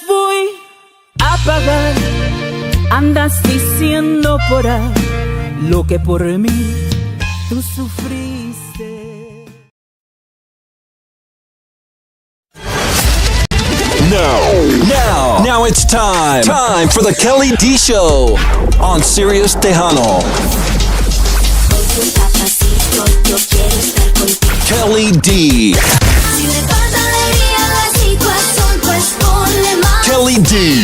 voy a pagar. Andas diciendo por ahí lo que por mí tú sufriste. Now it's time for the Kelly D Show on Sirius Tejano. Kelly D. Kelly D.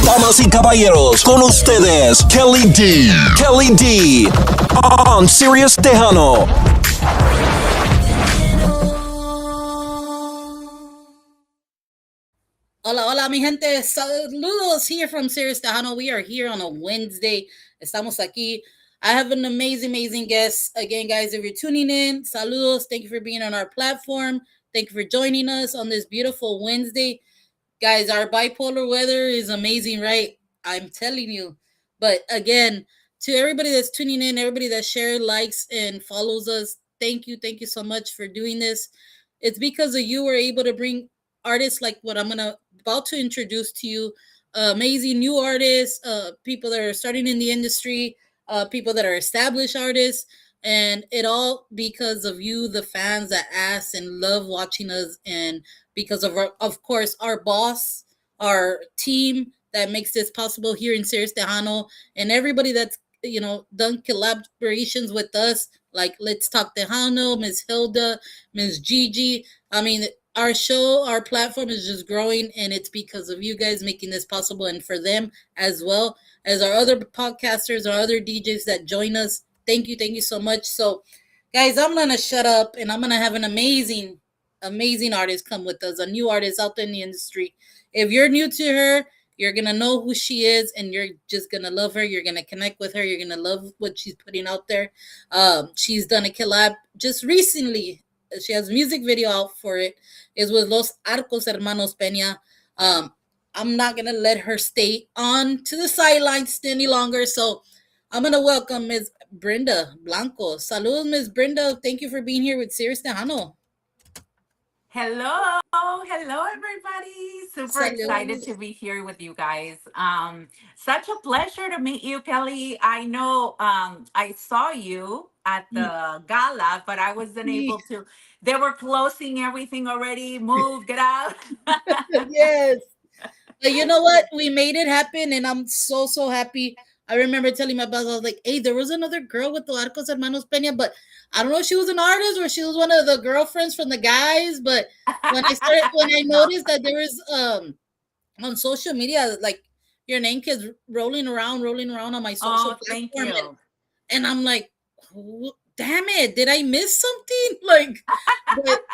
Damas y caballeros, con ustedes, Kelly D. Kelly D. On Sirius Tejano. Hola, hola, mi gente. Saludos here from Sirius Tejano. We are here on a Wednesday. Estamos aquí. I have an amazing guest. Again, guys, if you're tuning in, saludos. Thank you for being on our platform. Thank you for joining us on this beautiful Wednesday. Guys, our bipolar weather is amazing, right? I'm telling you. But again, to everybody that's tuning in, everybody that shares, likes, and follows us, thank you so much for doing this. It's because of you we're able to bring artists like what I'm about to introduce to you, amazing new artists, people that are starting in the industry, people that are established artists, and it all because of you, the fans that ask and love watching us, and because of course, our boss, our team that makes this possible here in Sirius Tejano, and everybody that's done collaborations with us, like Let's Talk Tejano, Miss Hilda, Miss Gigi. I mean, our show, our platform is just growing, and it's because of you guys making this possible, and for them as well as our other podcasters, our other DJs that join us. Thank you so much. So, guys, I'm gonna shut up, and I'm gonna have an amazing artist come with us, a new artist out there in the industry. If you're new to her, you're gonna know who she is, and you're just gonna love her. You're gonna connect with her. You're gonna love what she's putting out there. She's done a collab just recently. She has a music video out for it. It's with Los Arcos Hermanos Peña. I'm not gonna let her stay on to the sidelines any longer, so I'm gonna welcome Ms. Brenda Blanco. Salud, Ms. Brenda. Thank you for being here with Sirius Tejano. Hello, everybody. Super excited to be here with you guys. Such a pleasure to meet you, Kelly. I know I saw you at the gala, but I wasn't able to. They were closing everything already. Move, get out. Yes. But you know what? We made it happen, and I'm so happy. I remember telling my boss, I was like, hey, there was another girl with the Arcos Hermanos Peña, but I don't know if she was an artist or she was one of the girlfriends from the guys. But when I noticed that there was on social media, like your name keeps rolling around on my social platform. And I'm like, oh, damn it, did I miss something? Like, but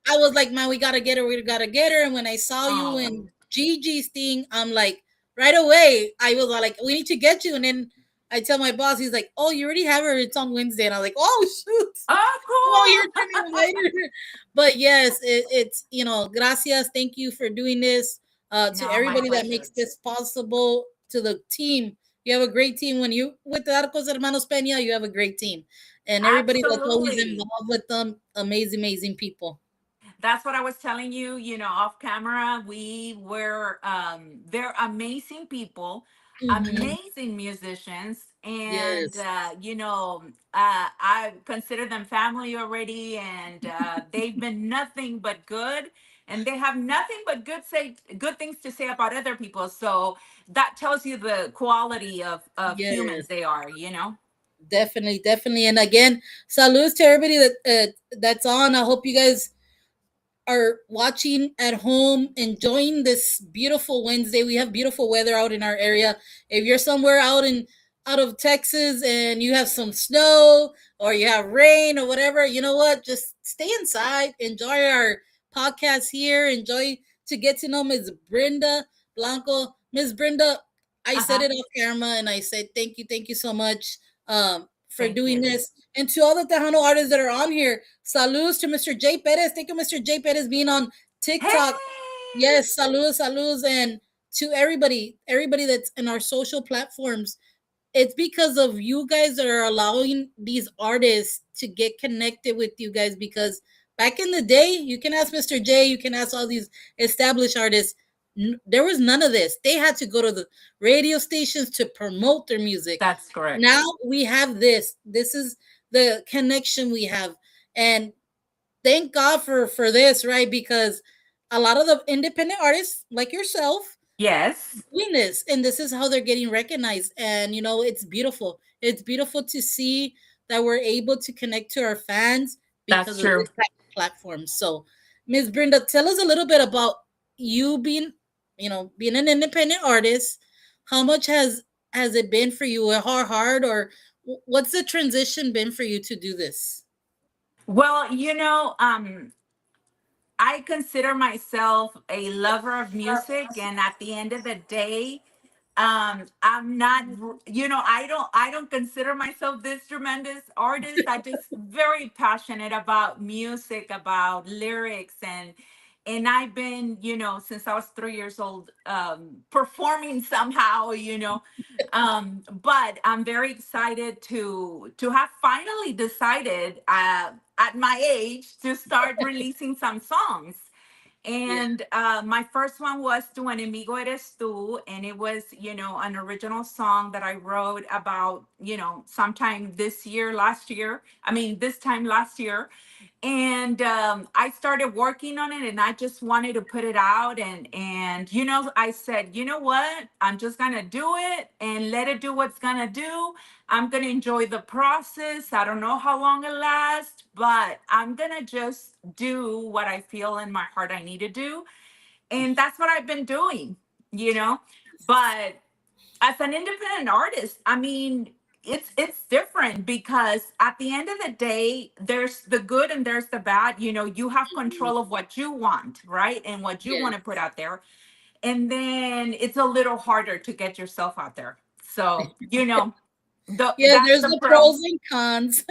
I was like, man, we gotta get her. And when I saw you and Gigi's thing, I'm like, right away, I was like, we need to get you. And then I tell my boss, he's like, oh, you already have her. It's on Wednesday. And I'm like, oh, shoot. Oh, cool. Oh, you're coming later. But yes, it's, gracias. Thank you for doing this. To everybody that makes this possible, to the team. You have a great team. When you with the Arcos Hermanos Peña, you have a great team. And everybody that's always involved with them, amazing people. That's what I was telling you, off camera. We were, they're amazing people, amazing musicians. And, I consider them family already. And they've been nothing but good. And they have nothing but good things to say about other people. So that tells you the quality of humans they are, Definitely. And again, salutes to everybody that's on. I hope you guys are watching at home, enjoying this beautiful Wednesday. We have beautiful weather out in our area. If you're somewhere out of Texas and you have some snow or you have rain or whatever, you know what? Just stay inside. Enjoy our podcast here. Enjoy to get to know Ms. Brenda Blanco. Ms. Brenda, I said it off camera and I said thank you so much for doing this. And to all the Tejano artists that are on here, saludos to Mr. J. Perez. Thank you, Mr. J. Perez, being on TikTok. Hey! Yes, saludos. And to everybody that's in our social platforms, it's because of you guys that are allowing these artists to get connected with you guys, because Back in the day, you can ask Mr. J, you can ask all these established artists. There was none of this. They had to go to the radio stations to promote their music. That's correct. Now we have this. This is the connection we have. And thank God for this, right? Because a lot of the independent artists like yourself Yes, doing this, and this is how they're getting recognized. And it's beautiful. It's beautiful to see that we're able to connect to our fans that's because of true. this type of platform. So, Ms. Brenda, tell us a little bit about you being, being an independent artist. How much has it been for you? How hard, or what's the transition been for you to do this? Well, I consider myself a lover of music, and at the end of the day, I'm not, I don't consider myself this tremendous artist. I just very passionate about music, about lyrics, and I've been, since I was 3 years old, performing somehow, but I'm very excited to have finally decided, at my age, to start releasing some songs. Yeah. And my first one was Tu Enemigo Eres Tú. And it was, an original song that I wrote about, sometime this year, last year. I mean, this time last year. And I started working on it, and I just wanted to put it out. And I said, you know what? I'm just going to do it and let it do what's going to do. I'm going to enjoy the process. I don't know how long it lasts, but I'm going to just do what I feel in my heart I need to do. And that's what I've been doing, you know. But as an independent artist, I mean, it's different, because at the end of the day, there's the good and there's the bad. You have Mhm. control of what you want, right? And what you want to put Yes. out there. And then it's a little harder to get yourself out there. So, Yeah, that's there's the the pro. pros and cons.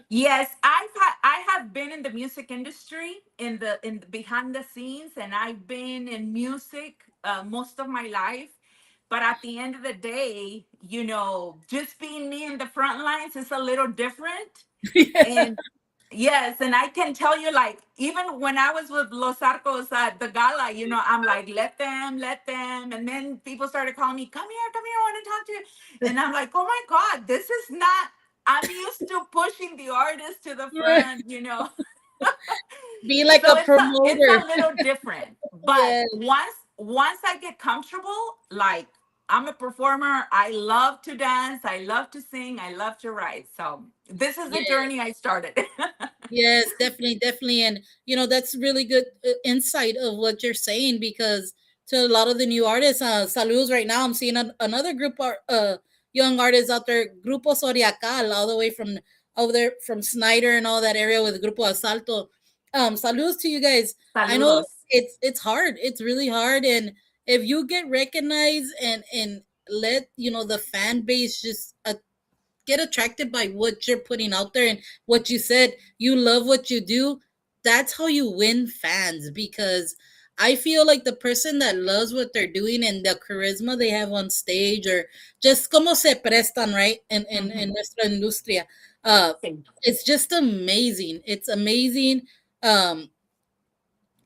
Yes, I have been in the music industry, in the behind the scenes, and I've been in music most of my life. But at the end of the day, just being me in the front lines is a little different. Yeah. And yes, and I can tell you, like, even when I was with Los Arcos at the gala, I'm like, let them. And then people started calling me, come here, I want to talk to you. And I'm like, oh my God, this is not, I'm used to pushing the artist to the Yeah. front. Be like So a it's a promoter. little different. But Yeah. once I get comfortable, like, I'm a performer. I love to dance. I love to sing. I love to write. So this is the Yeah. journey I started. Yes, definitely, definitely. And that's really good insight of what you're saying, because to a lot of the new artists, saludos right now. I'm seeing another group of young artists out there, Grupo Soriacal, all the way from over there from Snyder and all that area with Grupo Asalto. Saludos to you guys. I know Saludos. it's hard. It's really hard, and if you get recognized and let the fan base just get attracted by what you're putting out there, and what you said, you love what you do, that's how you win fans. Because I feel like the person that loves what they're doing and the charisma they have on stage, or just como se prestan, right, in Mhm. nuestra industria, uh Sí. it's just amazing. It's amazing um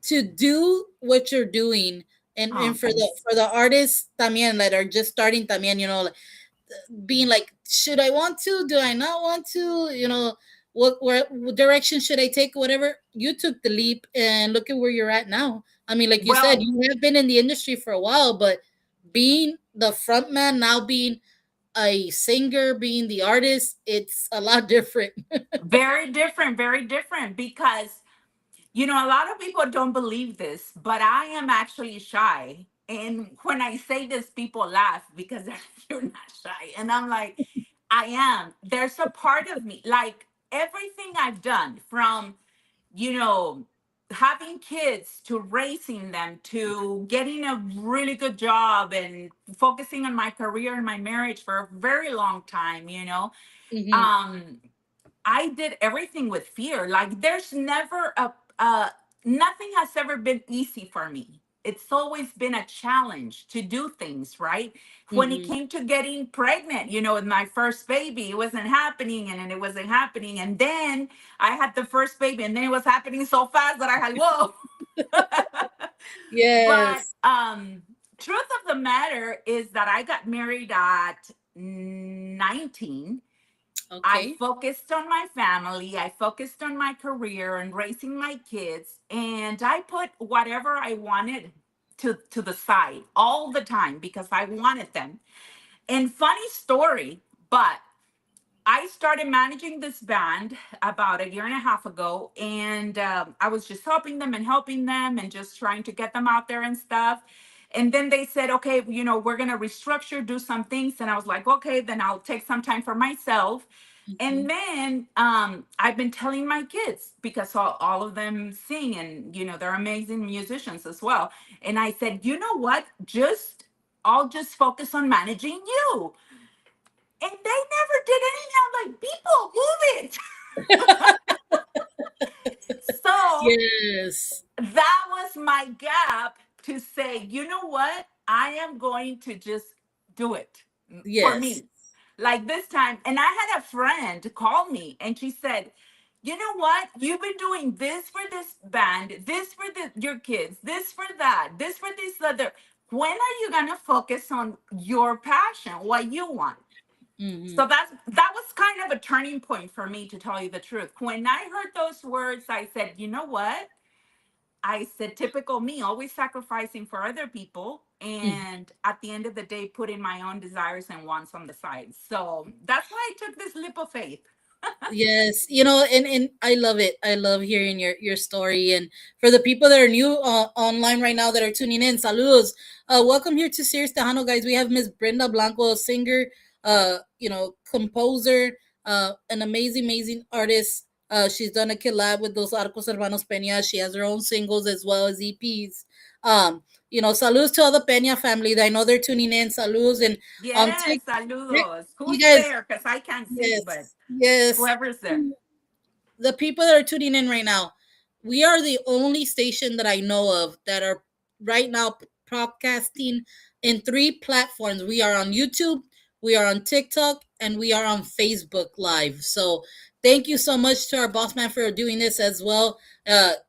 to do what you're doing. And Oh, for the thanks. artists también that are just starting también, being like, should I want to? Do I not want to? What direction should I take? Whatever. You took the leap, and look at where you're at now. I mean, like you said, Well, you have been in the industry for a while, but being the front man now, being a singer, being the artist, it's a lot different. very different, very different, because a lot of people don't believe this, but I am actually shy. And when I say this, people laugh because you're not shy. And I'm like, I am. There's a part of me, like, everything I've done, from, you know, having kids, to raising them, to getting a really good job, and focusing on my career and my marriage for a very long time, Hmm. um I did everything with fear. Like, there's never nothing has ever been easy for me. it's always been a challenge to do things, right? When it Mm-hmm. came to getting pregnant, with my first baby, it wasn't happening, and then it wasn't happening. And then I had the first baby, and then it was happening so fast that I had, whoa. But Yes. truth of the matter is that I got married at 19. I Okay. focused on my family, I focused on my career and raising my kids, and I put whatever I wanted to the side all the time because I wanted them. And funny story, but I started managing this band about a year and a half ago, and I was just helping them and just trying to get them out there and stuff. And then they said, okay, we're going to restructure, do some things. And I was like, okay, then I'll take some time for myself. Mm-hmm. And then I've been telling my kids, because all of them sing, and, they're amazing musicians as well. And I said, you know what? I'll just focus on managing you. And they never did anything. I'm like, people, move it. So Yes. that was my gap to say, you know what? I am going to just do it for Yes. me. Like this time. And I had a friend call me and she said, you know what? You've been doing this for this band, this for your kids, this for that, this for this other. When are you going to focus on your passion, what you want? Mm-hmm. So that was kind of a turning point for me, to tell you the truth. When I heard those words, I said, you know what? I said, typical me, always sacrificing for other people. And at the end of the day, putting my own desires and wants on the side. So that's why I took this leap of faith. Yes, and I love it. I love hearing your story. And for the people that are new online right now that are tuning in, saludos. Welcome here to Serious Tejano, guys. We have Miss Brenda Blanco, a singer, composer, an amazing artist. She's done a collab with Los Arcos Hermanos Peña. She has her own singles as well as EPs. Saludos to all the Peña family. I know they're tuning in. Saludos and Yes, take saludos. you Who's guys. there? Because I can't see, but Yes, yes. whoever's there. The people that are tuning in right now, we are the only station that I know of that are right now podcasting in 3 platforms. We are on YouTube, we are on TikTok, and we are on Facebook Live. So thank you so much to our boss man for doing this as well.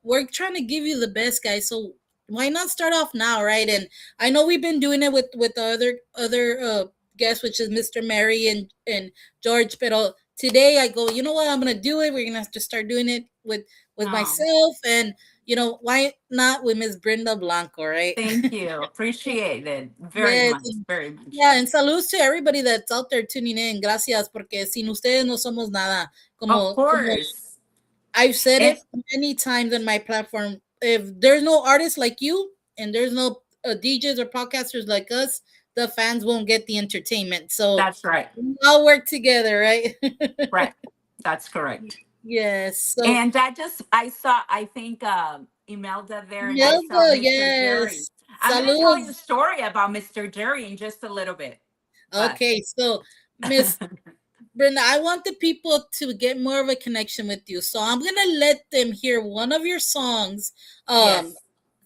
We're trying to give you the best, guys. So why not start off now, right? And I know we've been doing it with the other guests, which is Mr. Mary and George, pero today I go, you know what, I'm gonna do it. We're gonna have to start doing it with Oh, myself, and why not with Miss Brenda Blanco, right? thank you. Appreciate it very Yes, much. Very much. yeah, and saludos to everybody that's out there tuning in. Gracias, porque sin ustedes no somos nada. Of Como course. I've said And it many times on my platform. If there's no artists like you and there's no DJs or podcasters like us, the fans won't get the entertainment. So that's right. we all work together, right? Right. That's correct. Yes. So And I think Imelda there, and I saw Melda, Mr. Jerry. yes. I'm going to tell you a Saludos. story about Mr. Jerry in just a little bit. But Okay, so Miss Brenda, I want the people to get more of a connection with you. So I'm gonna let them hear one of your songs. yes,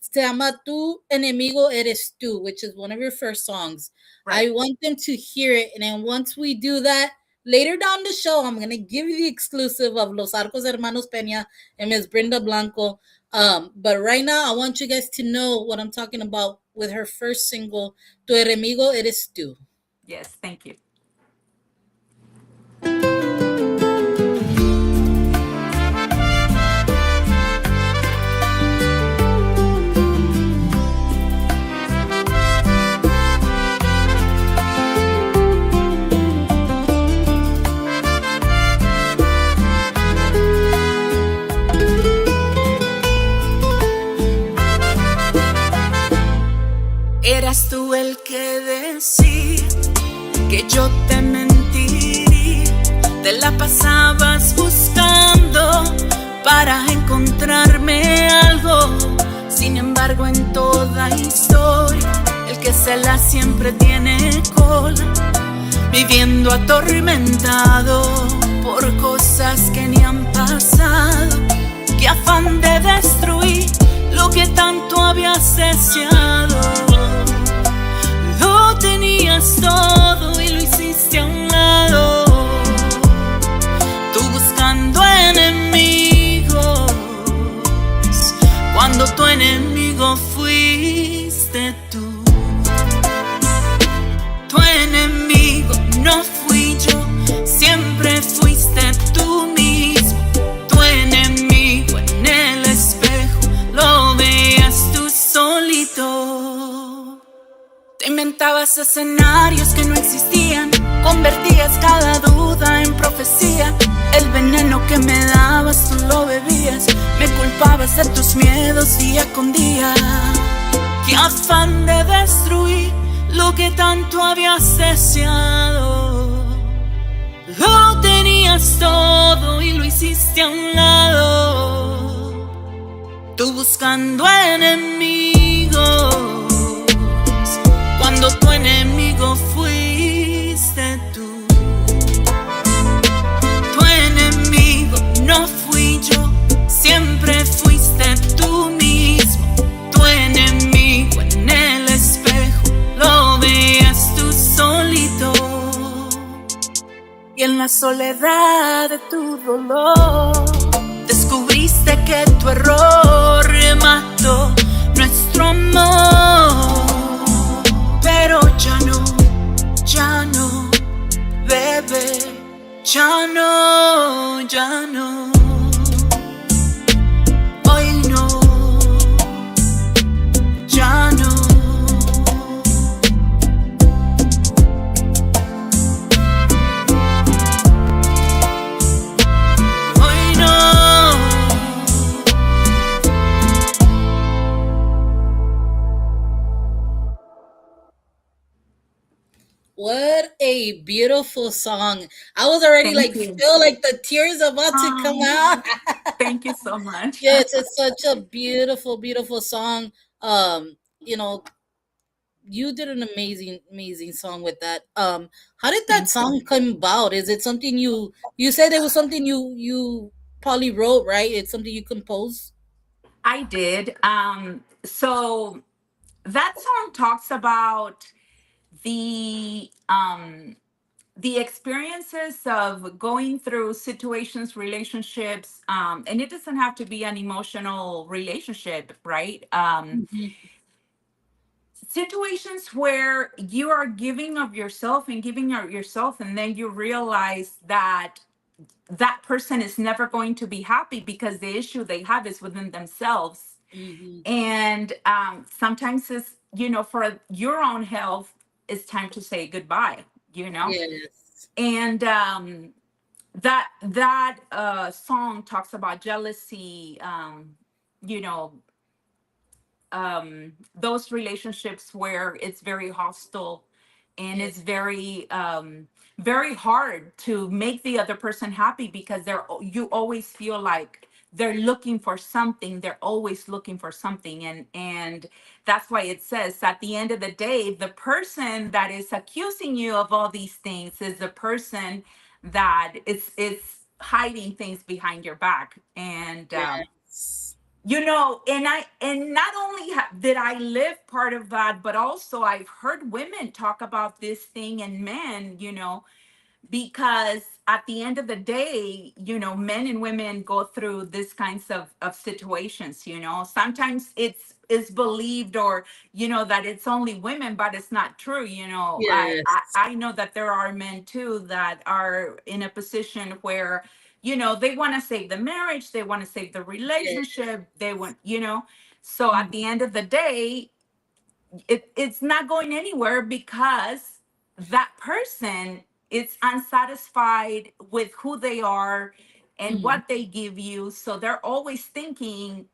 Se llama Tu enemigo eres tú, which is one of your first songs. right. I want them to hear it, and then once we do that, later down the show, I'm gonna give you the exclusive of Los Arcos Hermanos Peña and Miss Brenda Blanco. But right now, I want you guys to know what I'm talking about with her first single, Tu enemigo eres tú. Yes, thank you. Eras tú el que decía que yo te mentiría, te la pasabas buscando para encontrarme algo. Sin embargo, en toda historia, el que se la siempre tiene cola, viviendo atormentado por cosas que ni han pasado. Qué afán de destruir lo que tanto había deseado. Lo tenías todo y lo hiciste a un lado. Tú buscando enemigos, cuando tu enemigo fuiste tú. Tu enemigo no fui yo, siempre fuiste tú mismo. Tu enemigo en el espejo lo veías tú solito. Te inventabas escenarios que no existían, convertías cada duda en profecía. El veneno que me dabas tú lo bebías, me culpabas de tus miedos día con día. Qué afán de destruir lo que tanto habías deseado. Lo tenías todo y lo hiciste a un lado. Tú buscando enemigos, cuando tu enemigo fuiste tú. Tu enemigo no fui yo, siempre fuiste tú mismo. Tu enemigo en el espejo lo veías tú solito. Y en la soledad de tu dolor descubriste que tu error mató nuestro amor. Pero ya no, bebé, ya no, hoy no, ya no. Hoy no. What a beautiful song. I was already Thank like, you. feel like the tears about to come out. Thank you so much. Yes, it's such a beautiful, beautiful song. You know, you did an amazing, amazing song with that. How did that Thank song you. come about? Is it something you said it was something you probably wrote, right? It's something you composed? I did. So that song talks about the the experiences of going through situations, relationships, and it doesn't have to be an emotional relationship, right? Mhm. Situations where you are giving of yourself and giving of yourself, and then you realize that that person is never going to be happy because the issue they have is within themselves. Mhm. And sometimes it's, for your own health, it's time to say goodbye, you know? Yes. And that song talks about jealousy, you know, those relationships where it's very hostile and Yeah. it's very hard to make the other person happy because you always feel like they're looking for something, they're always looking for something. And that's why it says at the end of the day, the person that is accusing you of all these things is the person that it's hiding things behind your back. And Yes. and not only did I live part of that, but also I've heard women talk about this thing and men, because at the end of the day, men and women go through this kinds of situations. Sometimes it's believed, or that it's only women, but it's not true. Yes. I know that there are men too that are in a position where they want to save the marriage, they want to save the Yeah. relationship, they want, so at Mhm. the end of the day, it's not going anywhere because that person is unsatisfied with who they are and Mhm. what they give you. So they're always thinking,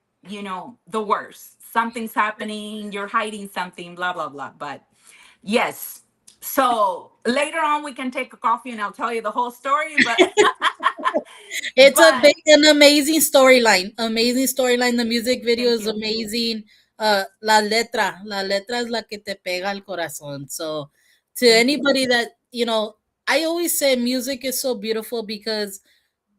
the worst. Something's happening, you're hiding something, blah, blah, blah. But yes. So later on, we can take a coffee and I'll tell you the whole story. But, It's a but an amazing storyline. Amazing storyline. The music video thank is you. amazing. La letra es la que te pega al corazón. So, to Thank you. anybody that I always say music is so beautiful because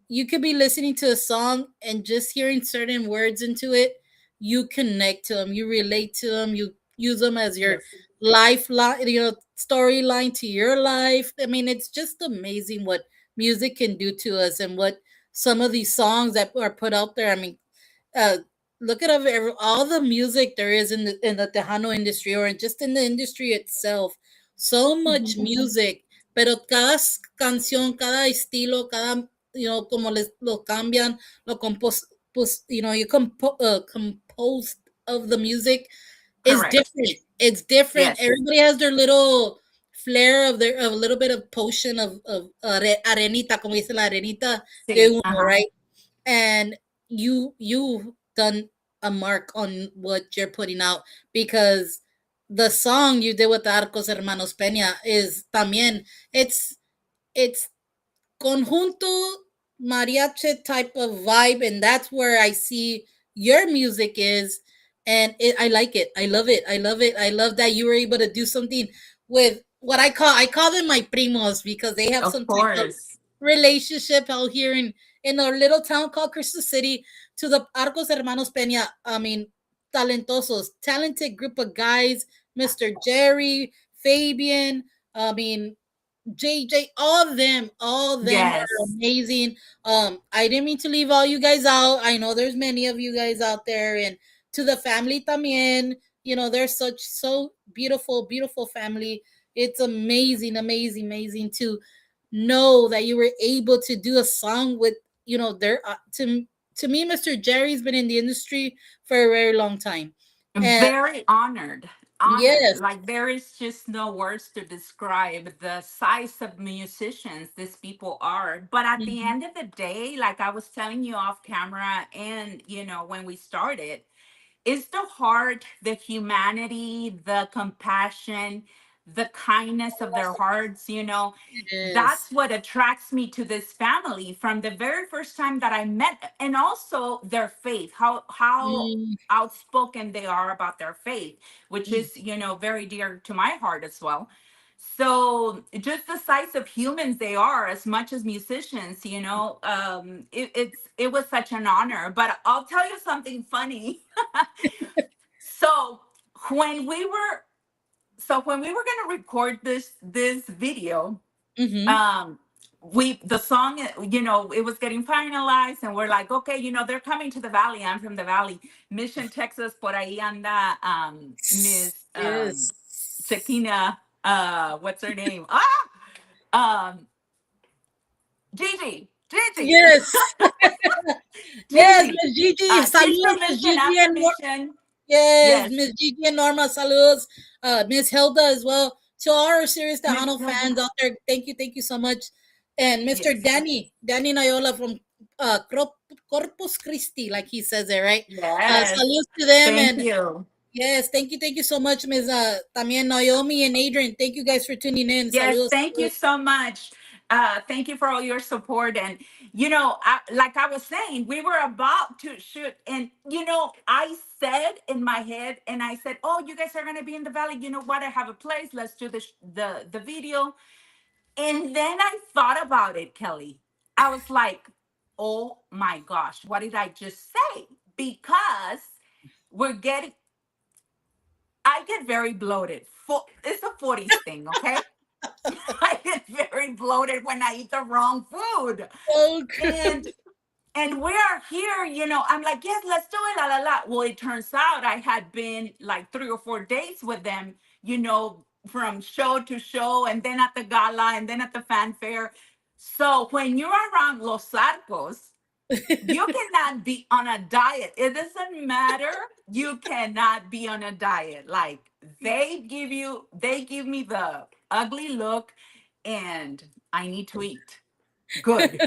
you could be listening to a song and just hearing certain words into it you connect to them, you relate to them, you use them as your Yes. lifeline, storyline to your life. I mean, it's just amazing what music can do to us and what some of these songs that are put out there. I mean, uh, look at all the music there is in the Tejano industry or just in the industry itself. So much music, pero canción, cada estilo, cada como les lo cambian, lo compos, pues, composed of the music is Correct. different. It's different. Yes. Everybody has their little flair of their of a little bit of potion of arenita, como dice la arenita de See. uno, right? And you done a mark on what you're putting out because the song you did with the Arcos Hermanos Peña is también it's conjunto mariachi type of vibe, and that's where I see your music is, and I like it. I love it. I love it. I love that you were able to do something with what I call them my primos because they have Of some type of course. relationship out here in a little town called Crystal City to the Arcos Hermanos Peña. I mean, talentosos, talented group of guys, Mr. Jerry, Fabian. I mean, JJ, all of them are Yes. amazing. I didn't mean to leave all you guys out. I know there's many of you guys out there, and to the family también. They're such so beautiful, beautiful family. It's amazing, amazing, amazing to know that you were able to do a song with their to me, Mr. Jerry's been in the industry for a very long time, and Very honored. Honored. yes, Like there is just no words to describe the size of musicians these people are. But at the mhm, end of the day, like I was telling you off camera and when we started, it's the heart, the humanity, the compassion, the kindness of their hearts, it is. that's what attracts me to this family from the very first time that I met, and also their faith, how Mm, outspoken they are about their faith, which mm. is, very dear to my heart as well. So just the size of humans they are, as much as musicians, it was such an honor. But I'll tell you something funny. So when we were when we were going to record this video, Mhm. um the song, it was getting finalized, and we're like, okay, they're coming to the valley. I'm from the valley, Mission, Texas. Por ahí anda Miss Yes. Shakina, what's her name, um Gigi Yes. Yes, Gigi. Miss Gigi. She's Saludos, from Miss Mission, Gigi after and Mission. yes, Yes. Miss Gigi and Norma. Saludos. Miss Hilda as well. To all our Serious Miss Tejano fans Hilda. out there, thank you so much. And Mr. Yes. Danny Nayola from Corpus Christi, like he says there, right? Yes. Salutes to them, Thank and you. yes, thank you so much, Ms. También Naomi and Adrian. Thank you guys for tuning in. Yes, Saludos. thank you so much. Thank you for all your support. And, like I was saying, we were about to shoot. And, I said in my head, and I said, oh, you guys are going to be in the valley. You know what? I have a place. Let's do the video. And then I thought about it, Kelly. I was like, oh my gosh, what did I just say? Because we're getting, I get very bloated. It's a 40s thing, okay? I get very bloated when I eat the wrong food. Oh, And we are here, I'm like, yes, let's do it, la la la. Well, it turns out I had been like 3 or 4 days with them, from show to show, and then at the gala, and then at the fanfare. So when you're around Los Arcos, you cannot be on a diet. It doesn't matter. You cannot be on a diet. Like they give me the ugly look, and I need to eat good.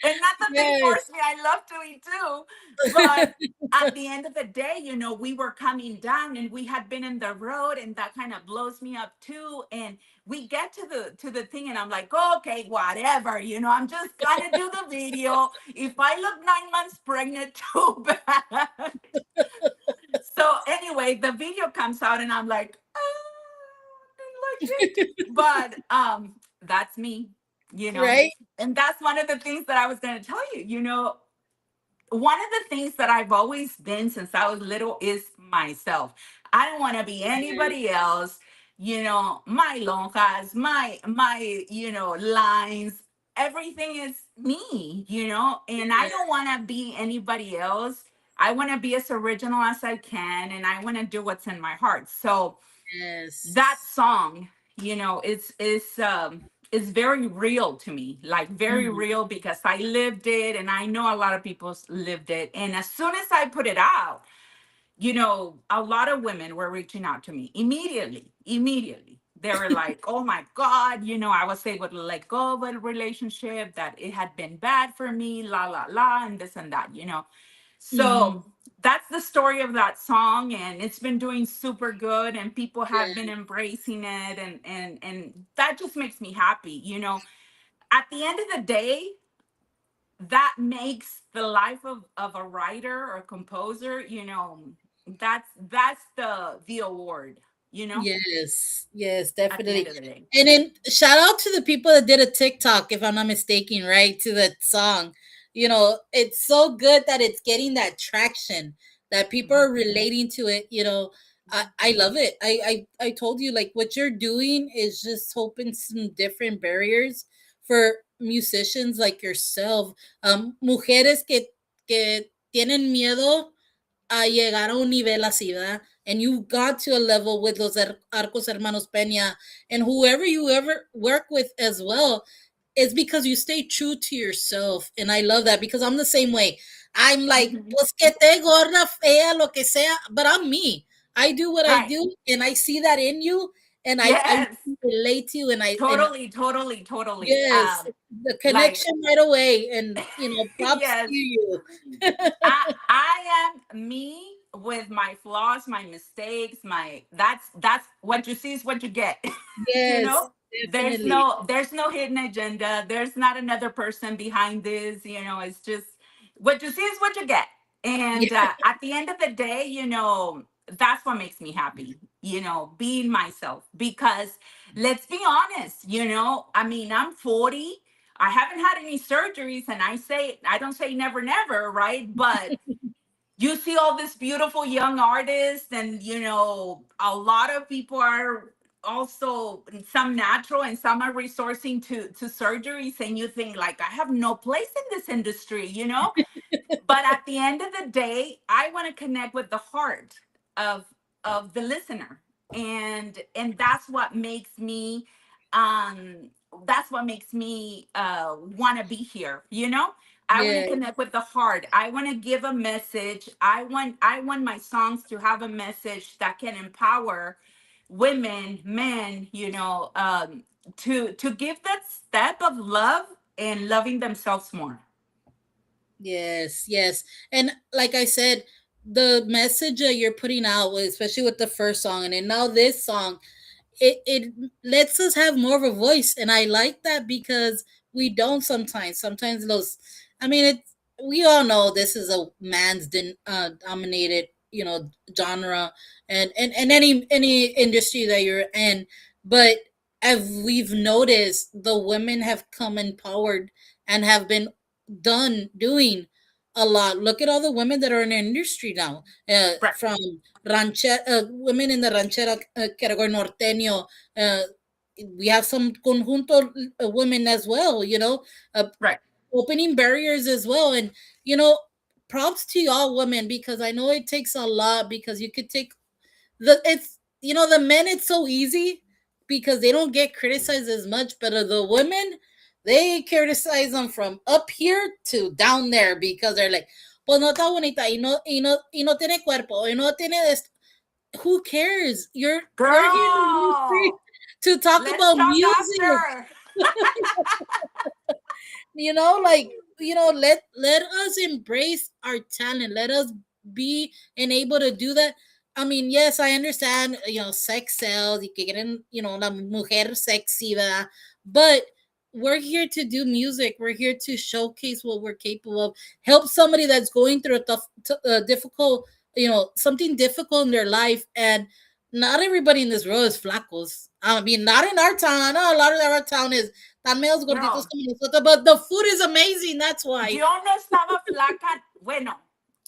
And not that they yes. force me. I love to eat too. But at the end of the day, we were coming down, and we had been in the road, and that kind of blows me up too. And we get to the thing, and I'm like, okay, whatever, I'm just gonna do the video. If I look 9 months pregnant, too bad. So anyway, the video comes out, and I'm like, I didn't like it. But that's me, you know. Right? And that's one of the things that I was going to tell you. one of the things that I've always been since I was little is myself. I don't want to be anybody else. My lonjas, my lines, everything is me, and I don't want to be anybody else. I want to be as original as I can, and I want to do what's in my heart. So that Yes. song, is very real to me, like very Mhm. real, because I lived it, and I know a lot of people lived it. And as soon as I put it out, a lot of women were reaching out to me immediately. They were like, oh my God, I was able to let go of a relationship that it had been bad for me, la la la, and this and that. So Mhm. that's the story of that song, and it's been doing super good, and people have been Yeah. embracing it, and that just makes me happy. At the end of the day, that makes the life of a writer or a composer, that's the award. Yes, yes, At the end definitely. of the day. And then shout out to the people that did a TikTok, if I'm not mistaken, right, to that song. It's so good that it's getting that traction, that people Mhm, are relating to it. I love it. I told you, like, what you're doing is just open some different barriers for musicians like yourself. Mujeres que tienen miedo a llegar a un nivel así, ¿verdad? And you got to a level with those Arcos Hermanos Peña and whoever you ever work with as well. It's because you stay true to yourself. And I love that because I'm the same way. I'm like, mhm. pues que te gorda, fea, lo que sea, but I'm me. I do what I Right. do and I see that in you and I Yes. relate to you and Totally, totally, totally. yes, the Like, connection right away and props to yes. you. I am me with my flaws, my mistakes, that's what you see is what you get. you Yes, know? definitely. There's no hidden agenda. There's not another person behind this. It's just what you see is what you get. Yeah, And at the end of the day, that's what makes me happy, being myself. Because let's be honest, I mean, I'm 40. I haven't had any surgeries, and I don't say never, never, right? But you see all this beautiful young artists, and a lot of people are also some natural and some are resourcing to surgeries, and you think like, I have no place in this industry. But at the end of the day, I want to connect with the heart of the listener, and um that's what makes me want to be here. I want to yeah, connect with the heart. I want to give a message. I want my songs to have a message that can empower women, men, to give that step of love and loving themselves more. yes, yes. And like I said, the message that you're putting out, especially with the first song, and then now this song, it lets us have more of a voice, and I like that because we don't sometimes those, I mean, we all know this is a man's dominated genre, and any industry that you're in, but as we've noticed, the women have come empowered and have been done doing a lot. Look at all the women that are in the industry now, Right. from women in the ranchera category, norteño. Uh, we have some conjunto women as well, uh, Right. opening barriers as well. And, you know, props to y'all women because I know it takes a lot because you could take the men, it's so easy because they don't get criticized as much, but the women, they criticize them from up here to down there because they're like, pues no está bonita y no tiene cuerpo y no tiene esto. Who cares? We're here in the industry Girl, to talk let's about talk music. after. Like, let us embrace our talent. Let us be and able to do that. I mean, yes, I understand, sex sells, y que quieren, la mujer sexy, ¿verdad? But we're here to do music. We're here to showcase what we're capable of. Help somebody that's going through a difficult, something difficult in their life. And not everybody in this world is flacos. I mean, not in our town. I know a lot of our town is tan meos gorditos Girl, como nosotros, but the food is amazing. That's why. yo no estaba flaca. bueno,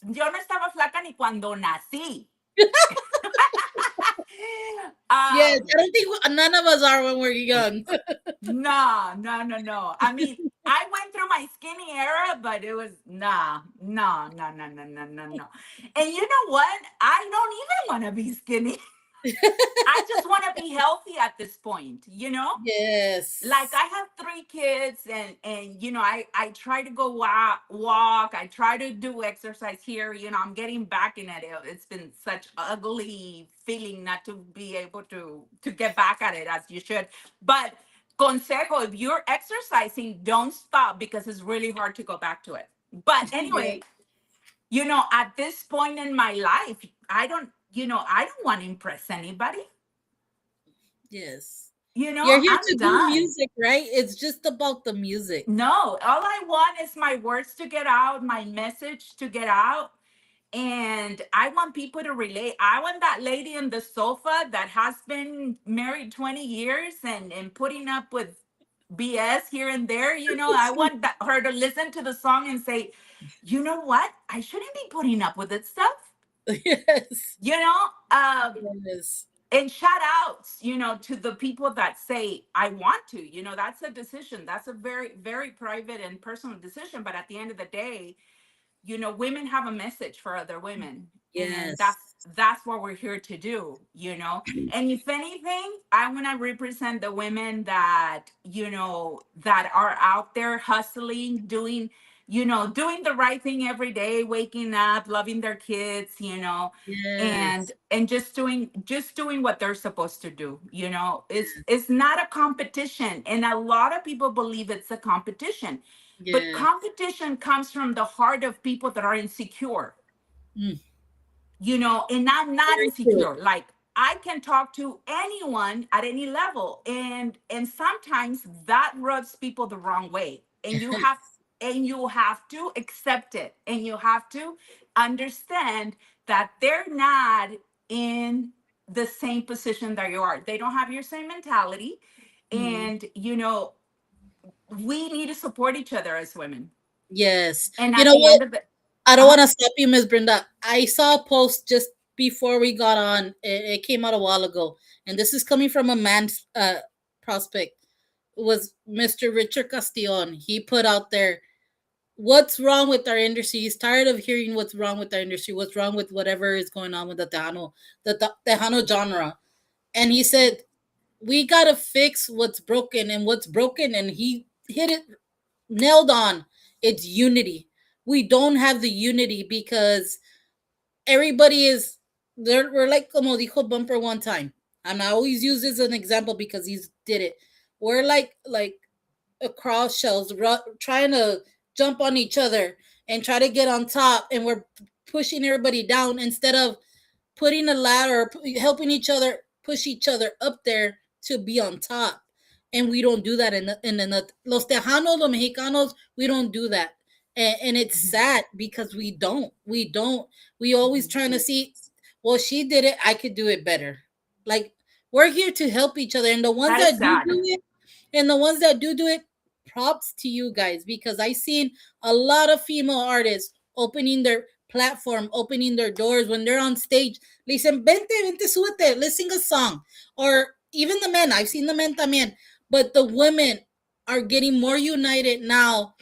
yo no estaba flaca ni cuando nací. Yes, um, I don't think none of us are when we're young. no, no, no, no. I mean, I went through my skinny era, but it was nah, no, no, no, no, no, no, no. And you know what? I don't even want to be skinny. I just want to be healthy at this point, you know? Like Yes. I have three kids, and you know, I try to go walk, I try to do exercise here, you know, I'm getting back in it. It's been such ugly feeling not to be able to get back at it as you should. But consejo, if you're exercising, don't stop, because it's really hard to go back to it. But Yeah. anyway, you know, at this point in my life, I don't, you know, I don't want to impress anybody. Yes. You know, You're here I'm to do done. music, right? It's just about the music. No, all I want is my words to get out, my message to get out. And I want people to relate. I want that lady on the sofa that has been married 20 years and putting up with BS here and there. You know, I want her to listen to the song and say, you know what? I shouldn't be putting up with this stuff. Yes. You know, Yes. and shout outs, you know, to the people that say I want to. You know, that's a decision, that's a very very private and personal decision, but at the end of the day, you know, women have a message for other women, and Yes. that's what we're here to do, you know. And if anything, I want to represent the women that, you know, that are out there hustling, doing, you know, doing the right thing every day, waking up, loving their kids, you know, Yes. and just doing what they're supposed to do, you know. It's not a competition, and a lot of people believe it's a competition, but Yes. competition comes from the heart of people that are insecure, Mm. you know. And I'm not Very true. insecure. Like, I can talk to anyone at any level, and sometimes that rubs people the wrong way, and you have to accept it, and you have to understand that they're not in the same position that you are. They don't have your same mentality, Mm. and you know, we need to support each other as women. Yes. And You at know the what? end of the, I don't want uh-huh, to stop you, Miss Brenda. I saw a post just before we got on. It came out a while ago, and this is coming from a man's prospect. It was Mr. Richard Castillon. He put out there, what's wrong with our industry. He's tired of hearing what's wrong with our industry, what's wrong with whatever is going on with the Tejano genre. And he said, we gotta fix what's broken, and what's broken, and he hit it nailed on. It's unity. We don't have the unity because everybody is there. We're like como dijo Bumper one time, and I always use this as an example because he's did it. We're like a cross shells trying to jump on each other and try to get on top, and we're pushing everybody down instead of putting a ladder, helping each other push each other up there to be on top. And we don't do that in the Los Tejanos, los Mexicanos, we don't do that. And it's mhm, sad because we don't we always mhm. trying to see, well, she did it, I could do it better. Like, we're here to help each other, and the ones That is that do sad. do it, and the ones that do it, props to you guys, because I seen a lot of female artists opening their platform, opening their doors when they're on stage. Le dicen, vente, vente, súbete, let's sing a song. Or even the men, I've seen the men también. But the women are getting more united now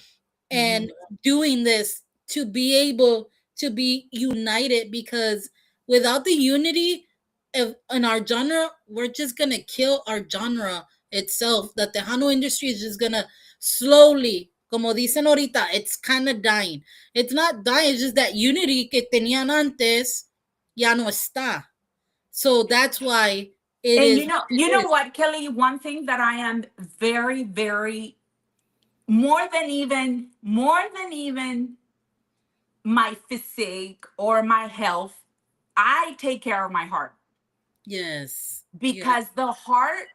and Mhm. doing this to be able to be united, because without the unity in our genre, we're just gonna kill our genre itself. The Tejano industry is just gonna slowly, como dicen ahorita, it's kind of dying. It's not dying, it's just that unity que tenían antes ya no está. So that's why it And is what you it know is. what, Kelly? One thing that I am very, very, more than even my physique or my health, I take care of my heart, Yes. Yeah. because the heart,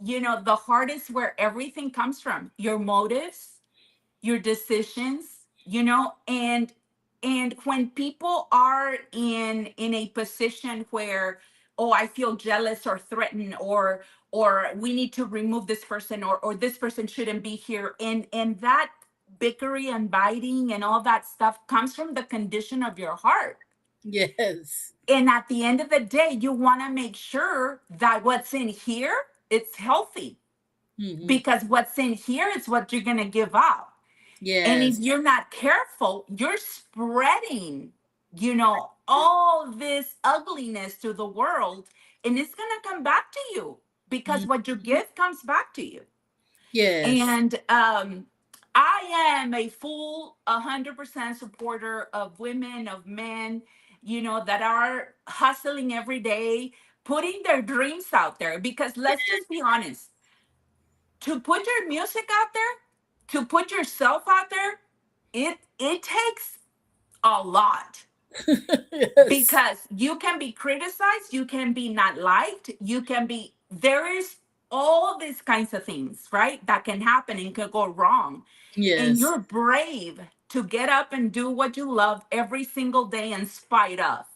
you know, the heart is where everything comes from. Your motives, your decisions, you know. And when people are in a position where, oh, I feel jealous or threatened, or we need to remove this person, or this person shouldn't be here, and that bickering and biting and all that stuff comes from the condition of your heart. Yes. And at the end of the day, you want to make sure that what's in here, it's healthy, Hmm. because what's in here is what you're going to give out. And if Yes. you're not careful, you're spreading, all this ugliness to the world, and it's going to come back to you, because Mhm. what you give comes back to you. Yes. And I am a full 100% supporter of women, of men, that are hustling every day, putting their dreams out there. Because let's just be honest, to put your music out there, to put yourself out there, it takes a lot, Yes. because you can be criticized, you can be not liked, you can be, there is all these kinds of things, right, that can happen and can go wrong. And Yes. you're brave to get up and do what you love every single day in spite of.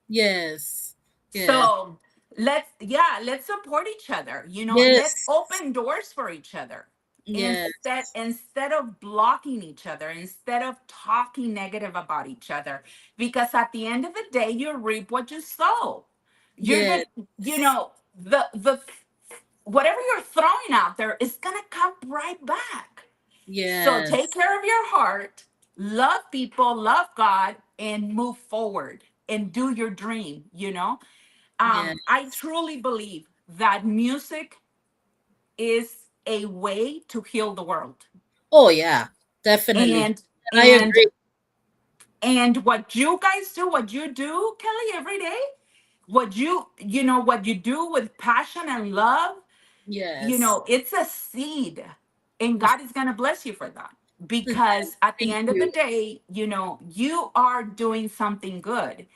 Yes. Yes. So let's support each other. Let's Yes. open doors for each other. Instead, Yes. instead of blocking each other, instead of talking negative about each other, because at the end of the day, you reap what you sow. You're Yes. gonna, the whatever you're throwing out there is gonna come right back. So take Yes. care of your heart, love people, love God, and move forward and do your dream. Yes. I truly believe that music is a way to heal the world. Oh yeah. Definitely. And And I and agree. and what you guys do, what you do, Kelly, every day, what you do with passion and love, Yes. it's a seed, and God is going to bless you for that, because at the Thank end of the you. day, you are doing something good.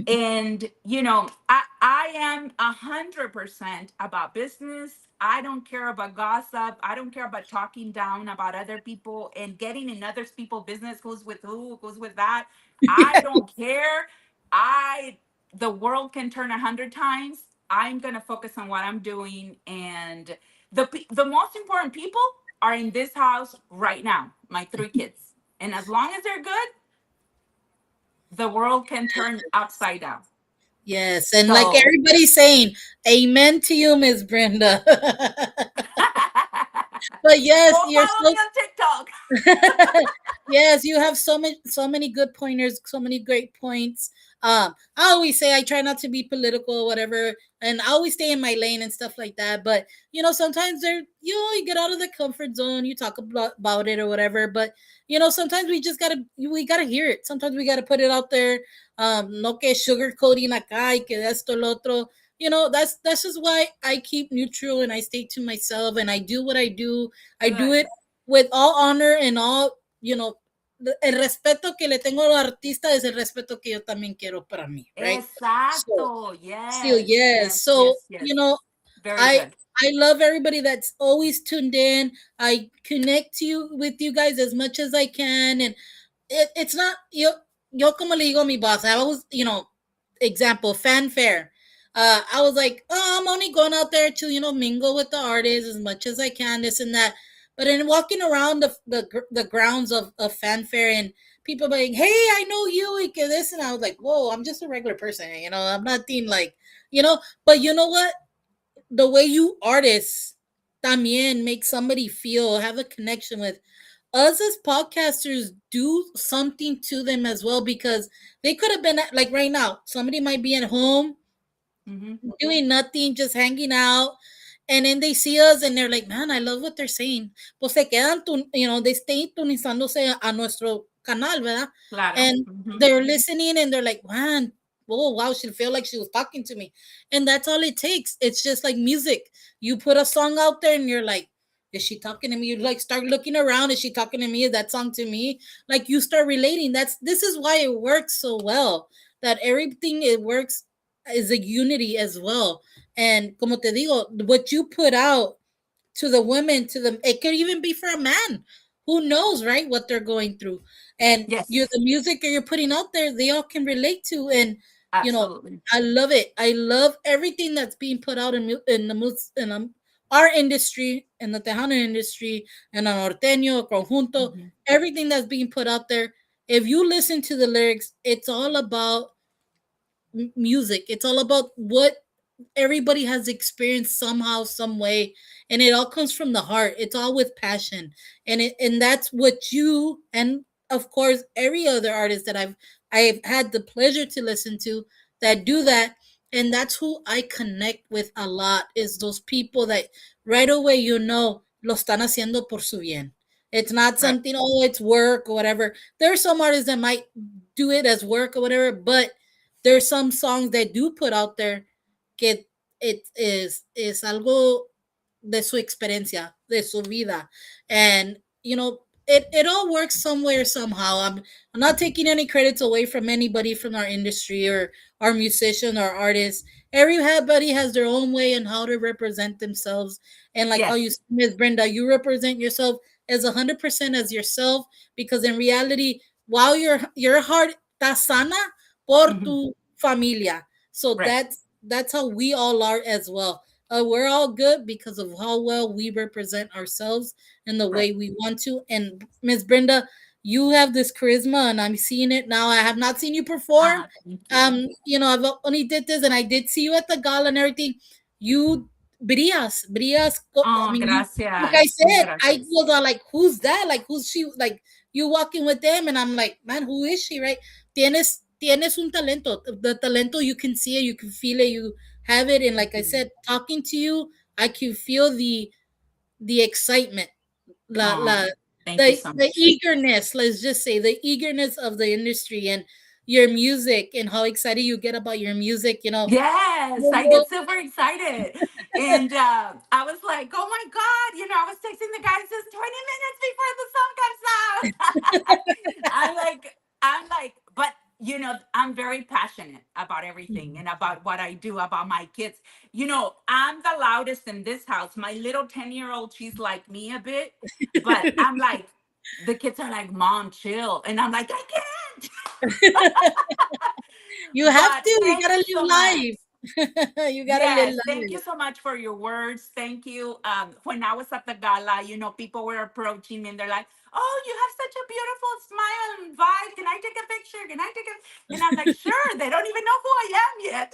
And I am 100% about business. I don't care about gossip. I don't care about talking down about other people and getting in other people's business, who's with who's with that. I don't care. I The world can turn 100 times. I'm gonna focus on what I'm doing, and the most important people are in this house right now, my 3 kids. And as long as they're good, the world can turn upside down. Yes. And like So, everybody's saying, amen to you, Miss Brenda. But yes, go you're follow me so on TikTok. yes, you have so many good pointers, so many great points. I always say I try not to be political, whatever, and I always stay in my lane and stuff like that. But sometimes you get out of the comfort zone, you talk about it or whatever. But sometimes we gotta hear it. Sometimes we gotta put it out there. No que sugarcoating acá y que esto lo otro. That's just why I keep neutral and I stay to myself and I do what I do. I do Good. it with all honor and all, you know, el respeto que le tengo a los artistas es el respeto que yo también quiero para mí, right? So, Exacto. still, Yes. yes. Yes. So, Yes. Yes. Very I good. I love everybody that's always tuned in. I connect to you with you guys as much as I can, and it's not yo como le digo a mi boss. I was example fanfare. I was like, oh, I'm only going out there to mingle with the artists as much as I can, this and that. But in walking around the grounds of fanfare and people being, hey, I know you, y que this, and I was like, whoa, I'm just a regular person, I'm not being like, you know. But you know what? The way you artists también make somebody feel, have a connection with us as podcasters, do something to them as well, because they could have been like right now somebody might be at home Hmm. doing nothing, just hanging out, and then they see us and they're like, man, I love what they're saying. Pues se quedan they stay tunizándose a nuestro canal, ¿verdad? Claro. And Hmm. they're listening and they're like, man, oh wow, she feel like she was talking to me. And that's all it takes. It's just like music. You put a song out there and you're like, is she talking to me? You like start looking around, is she talking to me? Is that song to me? Like you start relating. This is why it works so well. That everything it works is a unity as well. And como te digo, what you put out to the women, it could even be for a man. Who knows, right? What they're going through. And Yes. the music that you're putting out there, they all can relate to. And you know, Absolutely. I love it. I love everything that's being put out in the our industry and the Tejano industry and the Norteño, Conjunto, Mhm. everything that's being put out there. If you listen to the lyrics, it's all about music. It's all about what everybody has experienced somehow, some way, and it all comes from the heart. It's all with passion, and that's what you and of course every other artist that I've had the pleasure to listen to that do that, and that's who I connect with a lot. Is those people that right away lo están haciendo por su bien. It's not Right. something, oh, it's work or whatever. There are some artists that might do it as work or whatever, but there's some songs that do put out there que es algo de su experiencia, de su vida. And, it all works somewhere, somehow. I'm not taking any credits away from anybody from our industry or our musician or artists. Everybody has their own way and how to represent themselves. And like how Yes. you, Miss Brenda, you represent yourself as 100% as yourself, because in reality, while your heart está sana por Mhm. tu familia. So Right. that's how we all are as well. We're all good because of how well we represent ourselves in the Right. way we want to. And Miss Brenda, you have this charisma, and I'm seeing it now. I have not seen you perform. Thank you. I've only did this, and I did see you at the gala and everything. You brillas. I Oh, mean, like I gracias. said, I Gracias. was all like, "Who's that? Like, who's she? Like, you walking with them?" And I'm like, "Man, who is she?" Right? Tienes un talento. The talento, you can see it, you can feel it, you have it. And like I Mhm. said, talking to you, I can feel the excitement, la Oh, la thank you so the much. eagerness. Let's just say the eagerness of the industry and your music and how excited you get about your music. Yes, When I get super excited. And I was like, oh my God, I was texting the guys just 20 minutes before the song comes out. but I'm very passionate about everything and about what I do, about my kids. I'm the loudest in this house. My little 10-year-old, she's like me a bit, but I'm like, the kids are like, Mom, chill. And I'm like, I can't. you have But to, you thank gotta you live so much. life. You gotta live Yes, thank you life. so much for your words. Thank you. When I was at the gala, people were approaching me and they're like, "Oh, you have such a beautiful smile and vibe. Can I take a picture? Can I take a?" And I'm like, "Sure." They don't even know who I am yet,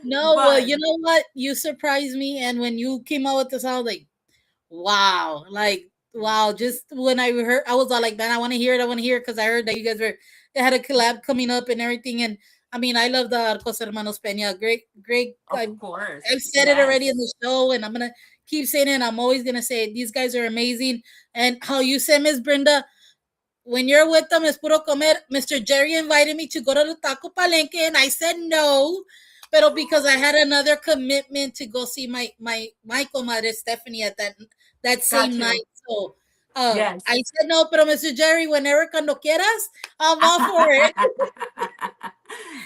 No, well, but you know what? You surprised me, and when you came out with the sound, like, wow, like, wow. Just when I heard, I was all like, man, I want to hear it. I want to hear it, because I heard that you guys they had a collab coming up and everything. And I mean, I love the Arcos Hermanos Peña. Great, great. of course, I've said it already in yes. the show, and I'm gonna keep saying it. And I'm always gonna say it. These guys are amazing. And how you said, Miss Brenda, when you're with them, es puro comer. Mr. Jerry invited me to go to the Taco Palenque, and I said no. Pero because I had another commitment to go see my comadre Stephanie at that Got same you. night. So I Yes. said no, pero Mr. Jerry, whenever cuando quieras, I'm all for it.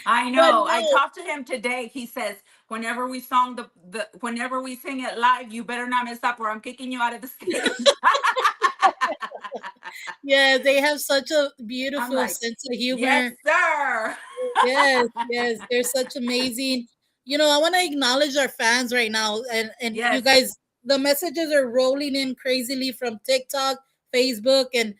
I But know. I no, talked to him today. He says, whenever we sing it live, you better not mess up or I'm kicking you out of the stage. yeah, they have such a I'm beautiful like, sense of yes, humor. sir. Yes, yes, they're such amazing. I want to acknowledge our fans right now, and you Yes, guys. The messages are rolling in crazily from TikTok, Facebook, and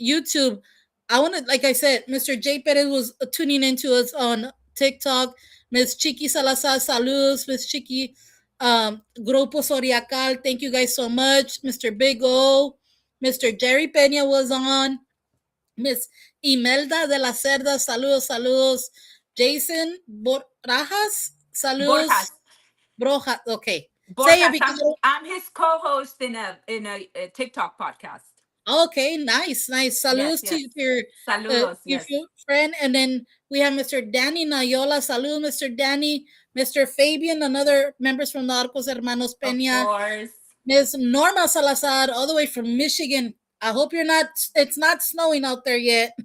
YouTube. I want to, like I said, Mr. J Perez was tuning into us on TikTok. Miss Chiqui Salazar, saludos, Miss Chiqui. Grupo Soriacal, thank you guys so much. Mr. Big O, Mr. Jerry Pena was on. Miss Imelda de la Cerda, saludos, saludos. Jason Borrajas, saludos. Borjas. Broja, okay. Say it Borjas. because I'm his co-host in a TikTok podcast. okay, nice, nice. Yes, Saludos to yes. to Saludos. Yes, your friend, and then we have Mr. Danny Nayola. Salud, Mr. Danny. Mr. Fabian, another members from the Arcos Hermanos of Peña. course. Miss Norma Salazar, all the way from Michigan. I hope you're not. It's not snowing out there yet.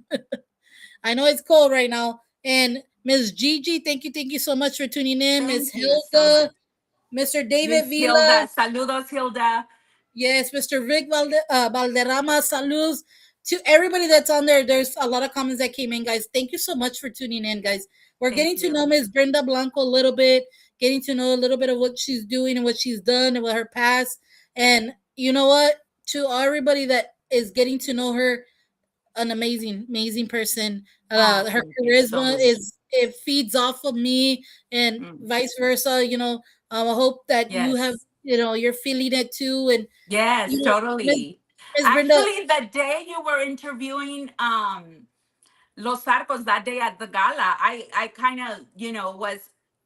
I know it's cold right now. And Miss Gigi, thank you so much for tuning in. Miss Thank you so Hilda, much. Mr. David Miss Vila, Hilda. Saludos, Hilda. yes, Mr. Rick Valderrama, saludos to everybody that's on there. There's a lot of comments that came in, guys. Thank you so much for tuning in, guys. We're getting Thank to know you. Miss Brenda Blanco a little bit, getting to know a little bit of what she's doing and what she's done and what her past. And you know what? To everybody that is getting to know her, an amazing, amazing person. Oh, Her thank you so charisma much. is it feeds off of me, and Mm. vice versa. I hope that you have, Yes. you're feeling it too. And Yes, Miss totally. Miss Brenda, Actually, the day you were interviewing Los Arcos that day at the gala, I kind of, was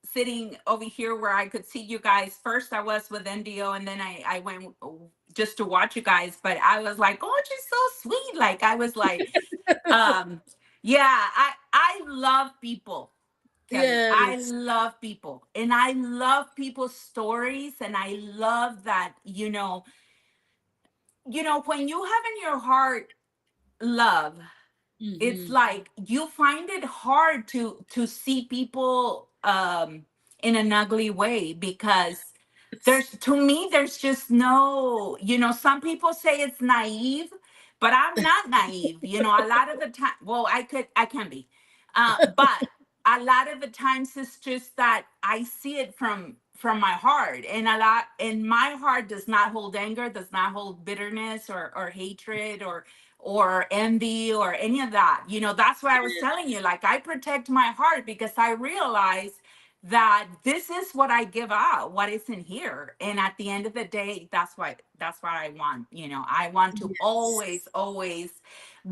sitting over here where I could see you guys. First, I was with NDO, and then I went just to watch you guys. But I was like, oh, she's so sweet. Like, I was like, um, yeah, I love people, Kelly. I yes, love people, and I love people's stories, and I love that, when you have in your heart love, it's hmm, like you find it hard to see people in an ugly way, because to me there's just no, some people say it's naive, but I'm not naive, a lot of the time. Well, I can be, but a lot of the times it's just that I see it from my heart, and my heart does not hold anger, does not hold bitterness or hatred or envy or any of that. That's why I was telling you, like, I protect my heart because I realize that this is what I give out, what is in here. And at the end of the day, that's what I want. I want to yes, always, always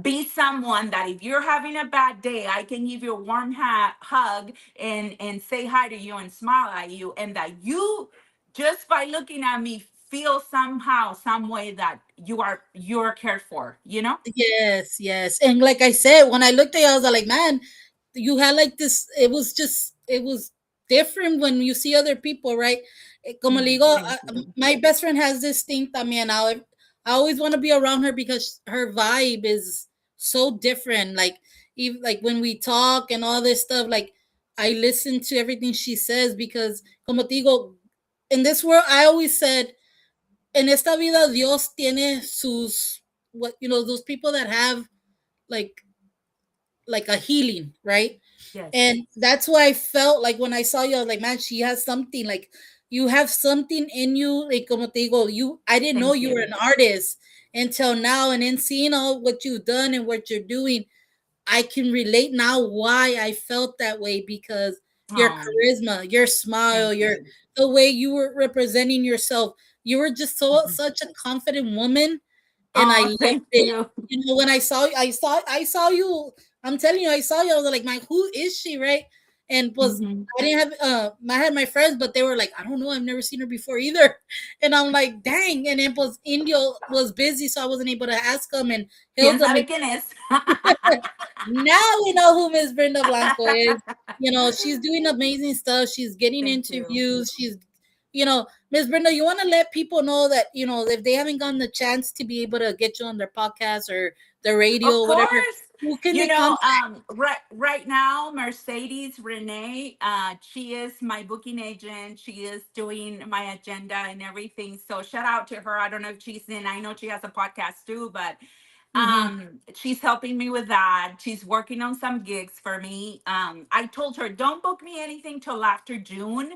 be someone that if you're having a bad day, I can give you a warm hug and say hi to you and smile at you, and that you, just by looking at me, feel somehow, some way that you're cared for. yes, yes. And like I said, when I looked at you, I was like, man, you had like this. It was different when you see other people, right? Como le digo, Thank you. my best friend has this thing también. I always want to be around her because her vibe is so different. Like, even like when we talk and all this stuff, like I listen to everything she says because, como te digo, in this world, I always said, en esta vida, Dios tiene sus, what, those people that have like a healing, right? Yes. And that's why I felt like when I saw you, I was like, man, she has something. Like, you have something in you. Like, como te digo, I didn't know Thank you were you. an artist until now. And then seeing all what you've done and what you're doing, I can relate now why I felt that way, because your Oh, charisma, your smile, thank you. the way you were representing yourself. You were just such a confident woman, and I Oh, loved thank it. you. When I saw you. I'm telling you, I saw you. I was like, man, who is she, right? And was Hmm. I didn't have I had my friends, but they were like, I don't know, I've never seen her before either. And I'm like, dang. And then was Indio was busy, so I wasn't able to ask him and ¿Quién Hilda. sabe quién es? Now we know who Miss Brenda Blanco is. She's doing amazing stuff. She's getting Thank you. interviews. Miss Brenda, you want to let people know that, if they haven't gotten the chance to be able to get you on their podcast or the Of radio, whatever, course. who can they contact? Right now, Mercedes Renee, she is my booking agent. She is doing my agenda and everything. So shout out to her. I don't know if she's in. I know she has a podcast too, but Mm-hmm. she's helping me with that. She's working on some gigs for me. I told her, don't book me anything till after June.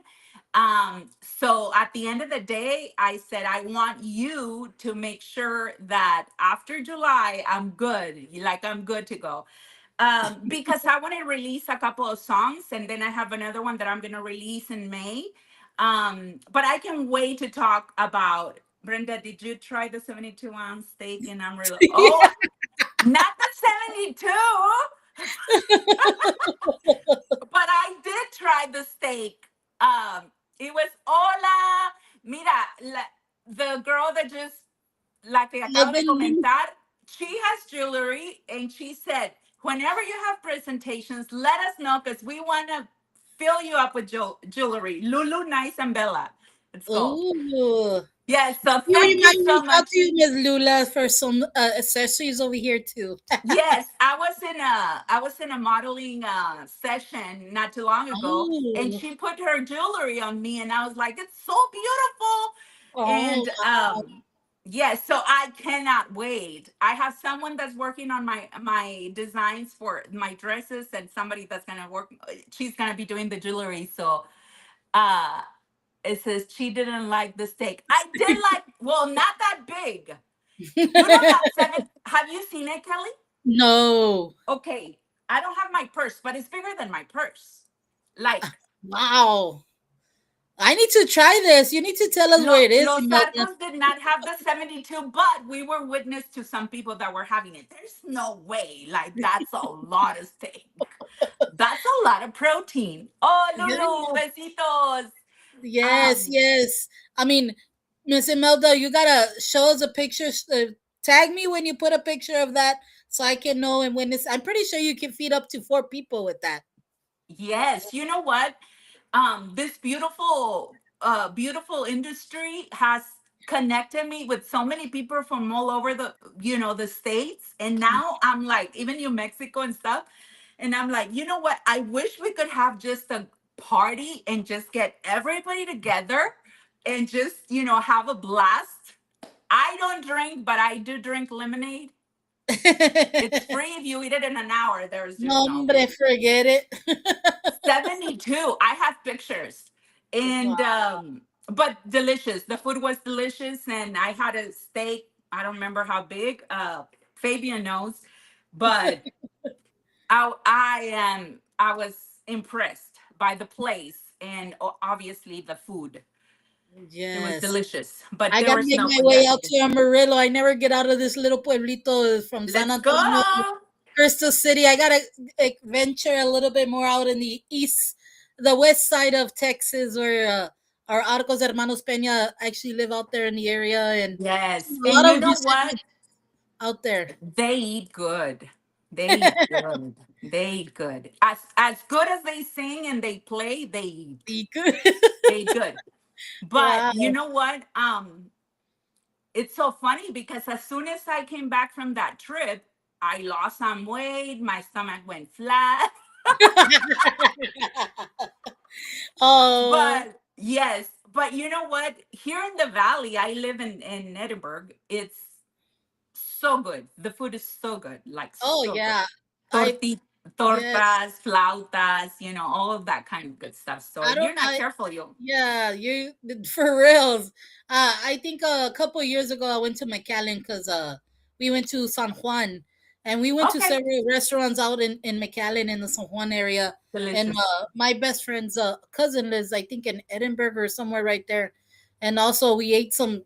So at the end of the day, I said, I want you to make sure that after July, I'm good. Like, I'm good to go. Because I want to release a couple of songs, and then I have another one that I'm going to release in May. But I can wait to talk about, Brenda, did you try the 72-ounce steak in Amarillo? Oh, not the 72, but I did try the steak. It was hola. Mira, the girl that just, la que acabo de comentar, she has jewelry, and she said, whenever you have presentations, let us know because we want to fill you up with jewelry. Lulu, Nice, and Bella, it's called. Oh, Yes, so you thank you might so reach out much. to you, Miss Lula, for some accessories over here too. Yes, I was in a modeling session not too long ago, and Oh, she put her jewelry on me, and I was like, "It's so beautiful." oh, And wow. yes, so I cannot wait. I have someone that's working on my designs for my dresses, and somebody that's gonna work. She's gonna be doing the jewelry, so Uh, it says she didn't like the steak. I did like, well, not that big. You know that seven. Have you seen it, Kelly? No. Okay, I don't have my purse, but it's bigger than my purse. Like, Wow. I need to try this. You need to tell us where it is, Los Imelda. Arcos did not have the 72, but we were witness to some people that were having it. There's no way. Like, that's a lot of steak. That's a lot of protein. Oh, Lulu, Yeah. besitos. Yes, Um, yes. I mean, Miss Imelda, you gotta show us a picture. Tag me when you put a picture of that so I can know and when it's. I'm pretty sure you can feed up to 4 people with that. yes, you know what? This beautiful industry has connected me with so many people from all over the states, and now I'm like, even New Mexico and stuff, and I'm like, you know what? I wish we could have just a party and just get everybody together and just have a blast. I don't drink, but I do drink lemonade. It's free if you eat it in an hour. There's just No, no hombre, fee. forget it. 72. I have pictures. And Wow. but delicious. The food was delicious, and I had a steak. I don't remember how big. Fabian knows. But I was impressed by the place and obviously the food. It was Yes. delicious. But I there gotta was make no my one way that out to Amarillo. I never get out of this little pueblito from San let's Antonio to go. Crystal City. I gotta venture a little bit more out in the west side of Texas, where our Arcos Hermanos Peña actually live out there in the area, and Yes. a lot And you of know what? musicians out there. They eat good. They eat good. They eat good. As good as they sing and they play, they eat. Be good. They eat good. But Wow. you know what? It's so funny because as soon as I came back from that trip, I lost some weight. My stomach went flat. Oh, But yes, but you know what? Here in the valley, I live in Edinburgh. It's so good. The food is so good, like oh so good. yeah. I Torti, yes. tortas, flautas, all of that kind of good stuff. So I if don't. you're not careful, you'll. Yeah, you for reals. I think a couple of years ago I went to McAllen because we went to San Juan, and we went to Okay, several restaurants out in McAllen in the San Juan area. And delicious. my best friend's cousin lives, I think, in Edinburgh or somewhere right there. And also we ate some.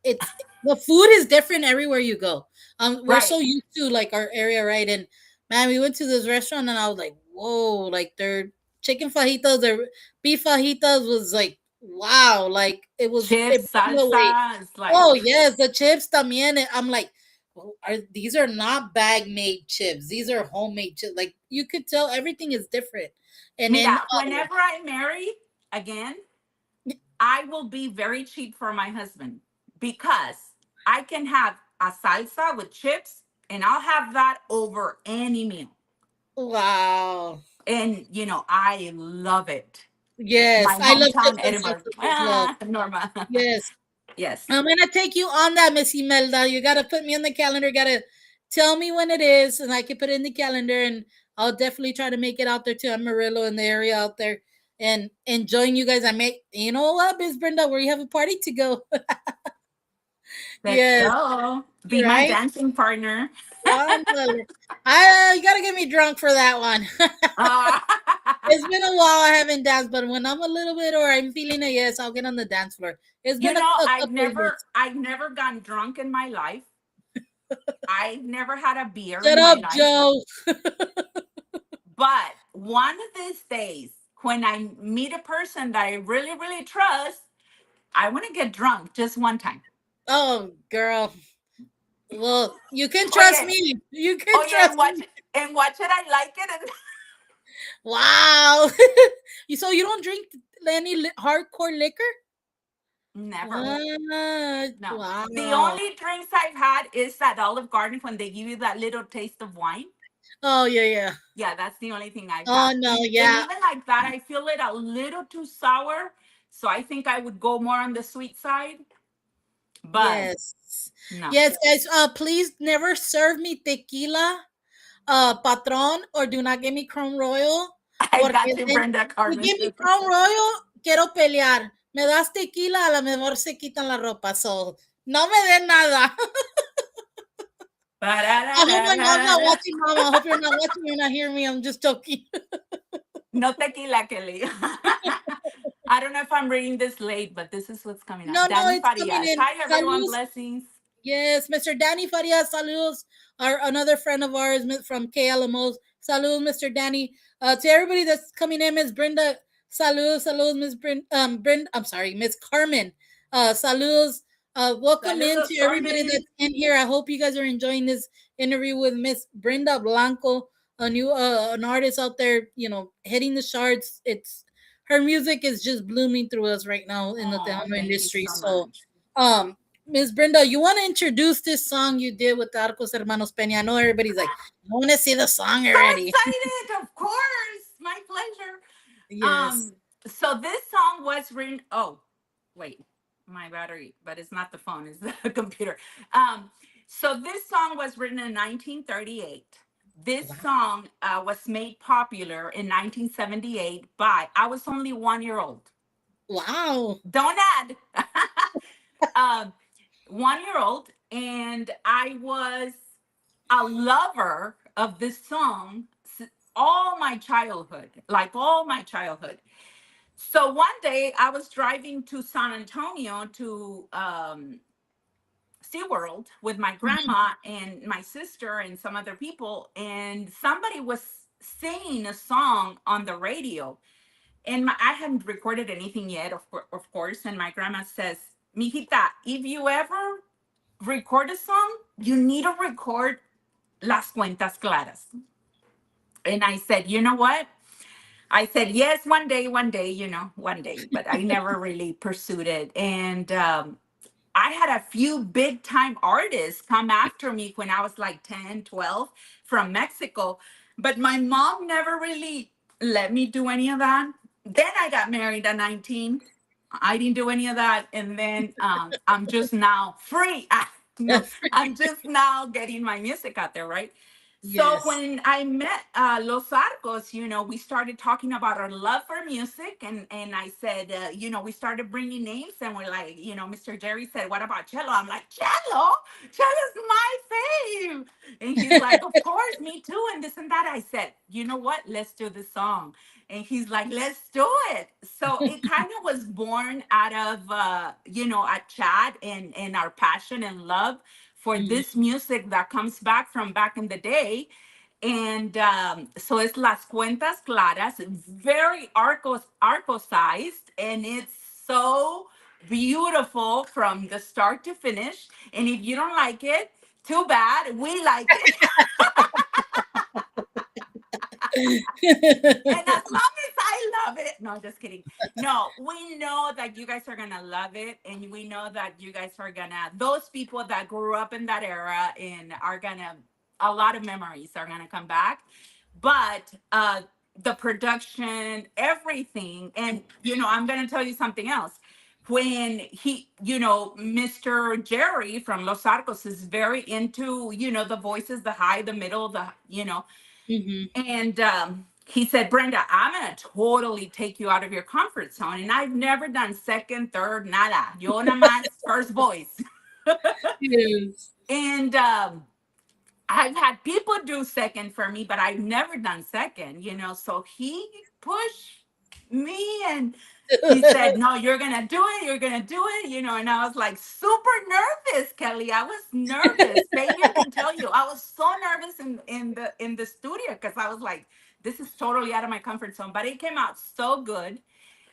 It's the food is different everywhere you go. We're Right. so used to like our area, right? And man, we went to this restaurant and I was like, whoa, like their chicken fajitas, their beef fajitas was like wow, like it Chips, blew away. salsa. It's Oh like, yes, the chips también. I'm like, oh, these are not bag made chips. These are homemade chips. Like you could tell everything is different. And then mira, whenever I marry again, I will be very cheap for my husband because I can have a salsa with chips and I'll have that over any meal. wow, And, I love it. yes, My I love hometown, chips and Edinburgh. salsa as well. Norma. Yes, Yes. I'm gonna take you on that, Miss Imelda. You gotta put me on the calendar. Gotta tell me when it is, and I can put it in the calendar. And I'll definitely try to make it out there to Amarillo in the area out there, and join you guys. I make you know what, Miss Brenda, where you have a party to go. Let's Yes, go. Be my right. dancing partner. Ándale. I you gotta get me drunk for that one. Uh, It's been a while I haven't danced, but when I'm a little bit or I'm feeling it, yes, I'll get on the dance floor. It's been a I've couple of never years. I've never gotten drunk in my life. I've never had a beer Shut in my up, life. Joe. But one of these days, when I meet a person that I really, really trust, I want to get drunk just one time. Oh, girl. Well, you can Oh trust yeah, me. You can oh yeah, trust me. and watch it. I like it, and Wow. So you don't drink any hardcore liquor? never. No. The Wow. only drinks I've had is at Olive Garden when they give you that little taste of wine. Oh yeah, yeah. Yeah, that's the only thing I've Oh had. no, And yeah. even like that, I feel it a little too sour. So I think I would go more on the sweet side. But Yes. no. Yes, guys. Please never serve me tequila, Patron, or do not give me Crown Royal. I Porque got you, then Brenda you Carmen. give me Crown Royal, quiero pelear. Me das tequila, a lo mejor se quitan la ropa. So, no me den nada. I hope my mom's not watching, Mama. I hope you're not watching. You're not hearing me. I'm just joking. No tequila, Kelly. I don't know if I'm reading this late, but this is what's coming up. No, Danny it's coming Farias. in. Hi, everyone. Saludos. Blessings. Yes, Mr. Danny Farias, saludos. Another friend of ours from KLMOs. Saludos, Mr. Danny. To everybody that's coming in, Miss Brenda. Saludos, Miss Brenda. I'm sorry, Miss Carmen. Saludos. Welcome in Saludos, to everybody Carmen. that's in here. I hope you guys are enjoying this interview with Miss Brenda Blanco, a new an artist out there, hitting the charts. It's her music is just blooming through us right now in the Oh, Tejano thank you industry. so So, much. Miss Brenda, you want to introduce this song you did with the Arcos Hermanos Peña? I know everybody's like, I want to see the song So already. excited. Of course. My pleasure. Yes. So this song was written. Oh, wait, my battery, but it's not the phone, it's the computer. So this song was written in 1938. This song was made popular in 1978 by, I was only 1 year old. Wow. Don't add. 1 year old. And I was a lover of this song all my childhood, like all my childhood. So one day I was driving to San Antonio to SeaWorld with my grandma and my sister and some other people, and somebody was singing a song on the radio. And I hadn't recorded anything yet, of course. And my grandma says, Mijita, if you ever record a song, you need to record Las Cuentas Claras. And I said, you know what? I said, yes, one day, one day, but I never really pursued it. And I had a few big time artists come after me when I was like 10, 12 from Mexico, but my mom never really let me do any of that. Then I got married at 19. I didn't do any of that. And then I'm just now free. No, I'm just now getting my music out there, right? So Yes. when I met Los Arcos, we started talking about our love for music, and I said, we started bringing names, and we're like, Mr. Jerry said, "What about cello?" I'm like, "Cello, cello's my fave," and he's like, "Of course, me too," and this and that. I said, "You know what? Let's do this song," and he's like, "Let's do it." So it kind of was born out of, a chat and our passion and love for Mhm. this music that comes back from back in the day. And so it's Las Cuentas Claras, very arco-sized, and it's so beautiful from the start to finish. And if you don't like it, too bad. We like it. And as long as I love it, no, just kidding. No, we know that you guys are gonna love it, and we know that you guys are gonna, those people that grew up in that era and are gonna, a lot of memories are gonna come back. But the production, everything, and I'm gonna tell you something else. When Mr. Jerry from Los Arcos is very into, the voices, the high, the middle, Mhm. and he said, Brenda, I'm going to totally take you out of your comfort zone. And I've never done second, third, nada. Yo nada más first voice. Yes. And I've had people do second for me, but I've never done second, So he pushed me and he said, no, you're going to do it. You're going to do it, And I was like super nervous, Kelly. I was nervous. Fabian can tell you. I was so nervous in the studio because I was like, this is totally out of my comfort zone. But it came out so good.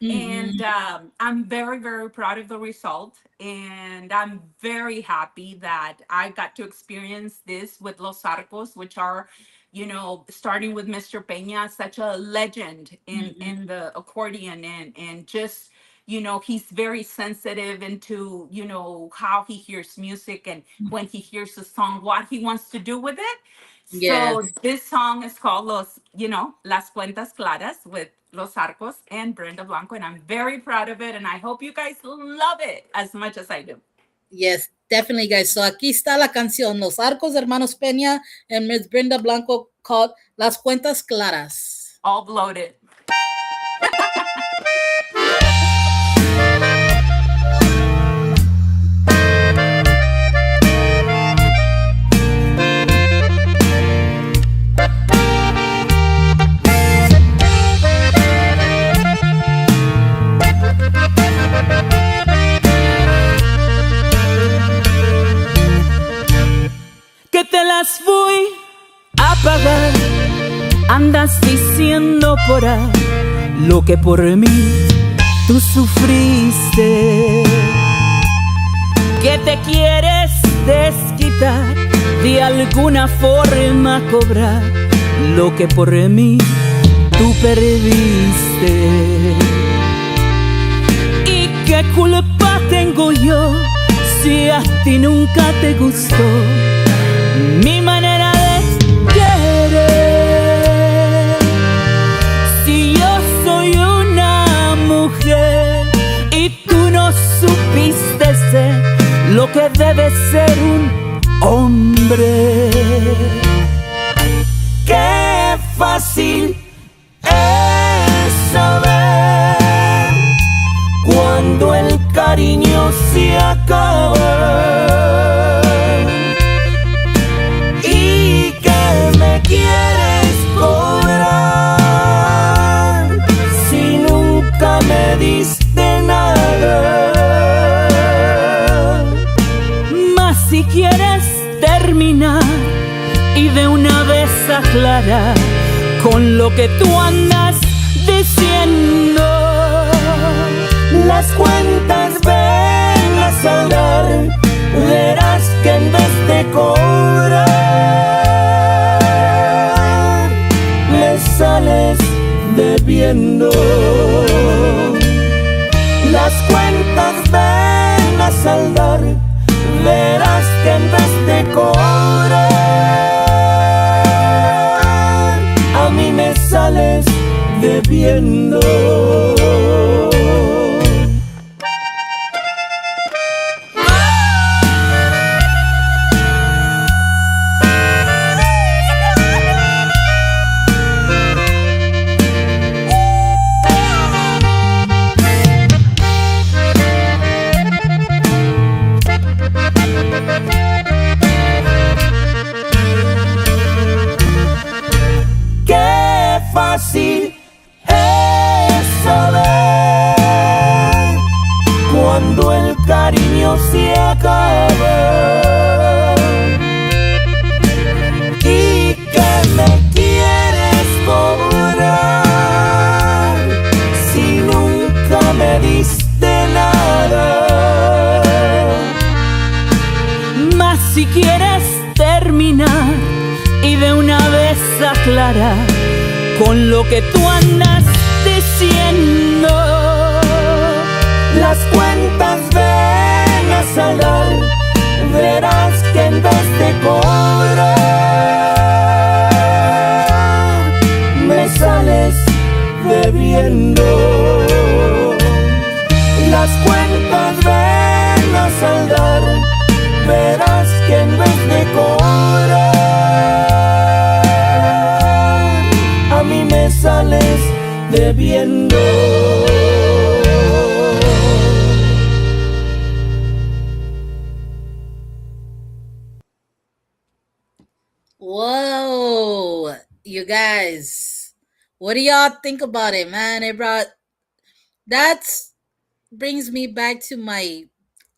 And Mhm. I'm very, very proud of the result. And I'm very happy that I got to experience this with Los Arcos, which are, starting with Mr. Peña, such a legend in Mhm. the accordion, and just, he's very sensitive into, how he hears music and when he hears a song, what he wants to do with it. So Yes. this song is called Las Cuentas Claras with Los Arcos and Brenda Blanco, and I'm very proud of it, and I hope you guys love it as much as I do. Yes, definitely, guys. So aquí está la canción, Los Arcos Hermanos Peña and Miss Brenda Blanco called Las Cuentas Claras. All bloated. Andas diciendo por ahí lo que por mí tú sufriste, que te quieres desquitar, de alguna forma cobrar lo que por mí tú perdiste. ¿Y qué culpa tengo yo si a ti nunca te gustó mi manera de querer? Si yo soy una mujer y tú no supiste ser lo que debe ser un hombre, qué fácil es saber cuando el cariño se acaba y que me quieres cobrar si nunca me diste nada. Mas si quieres terminar y de una vez aclarar con lo que tú andas diciendo, las cuentas ven a saldar, verás que en vez de cobrar me sales debiendo. Las cuentas ven a saldar, verás que en vez de cobrar a mí me sales debiendo. Qué fácil es saber cuando el cariño se acaba y que me quieres cobrar si nunca me diste nada. Mas si quieres terminar y de una vez aclarar con lo que tú andas diciendo, las cuentas ven a saldar, verás que en vez de cobrar me sales debiendo. Las cuentas ven a saldar, verás que en vez de cobrar a mí me sales debiendo. Whoa, you guys, what do y'all think about it, man? That's brings me back to my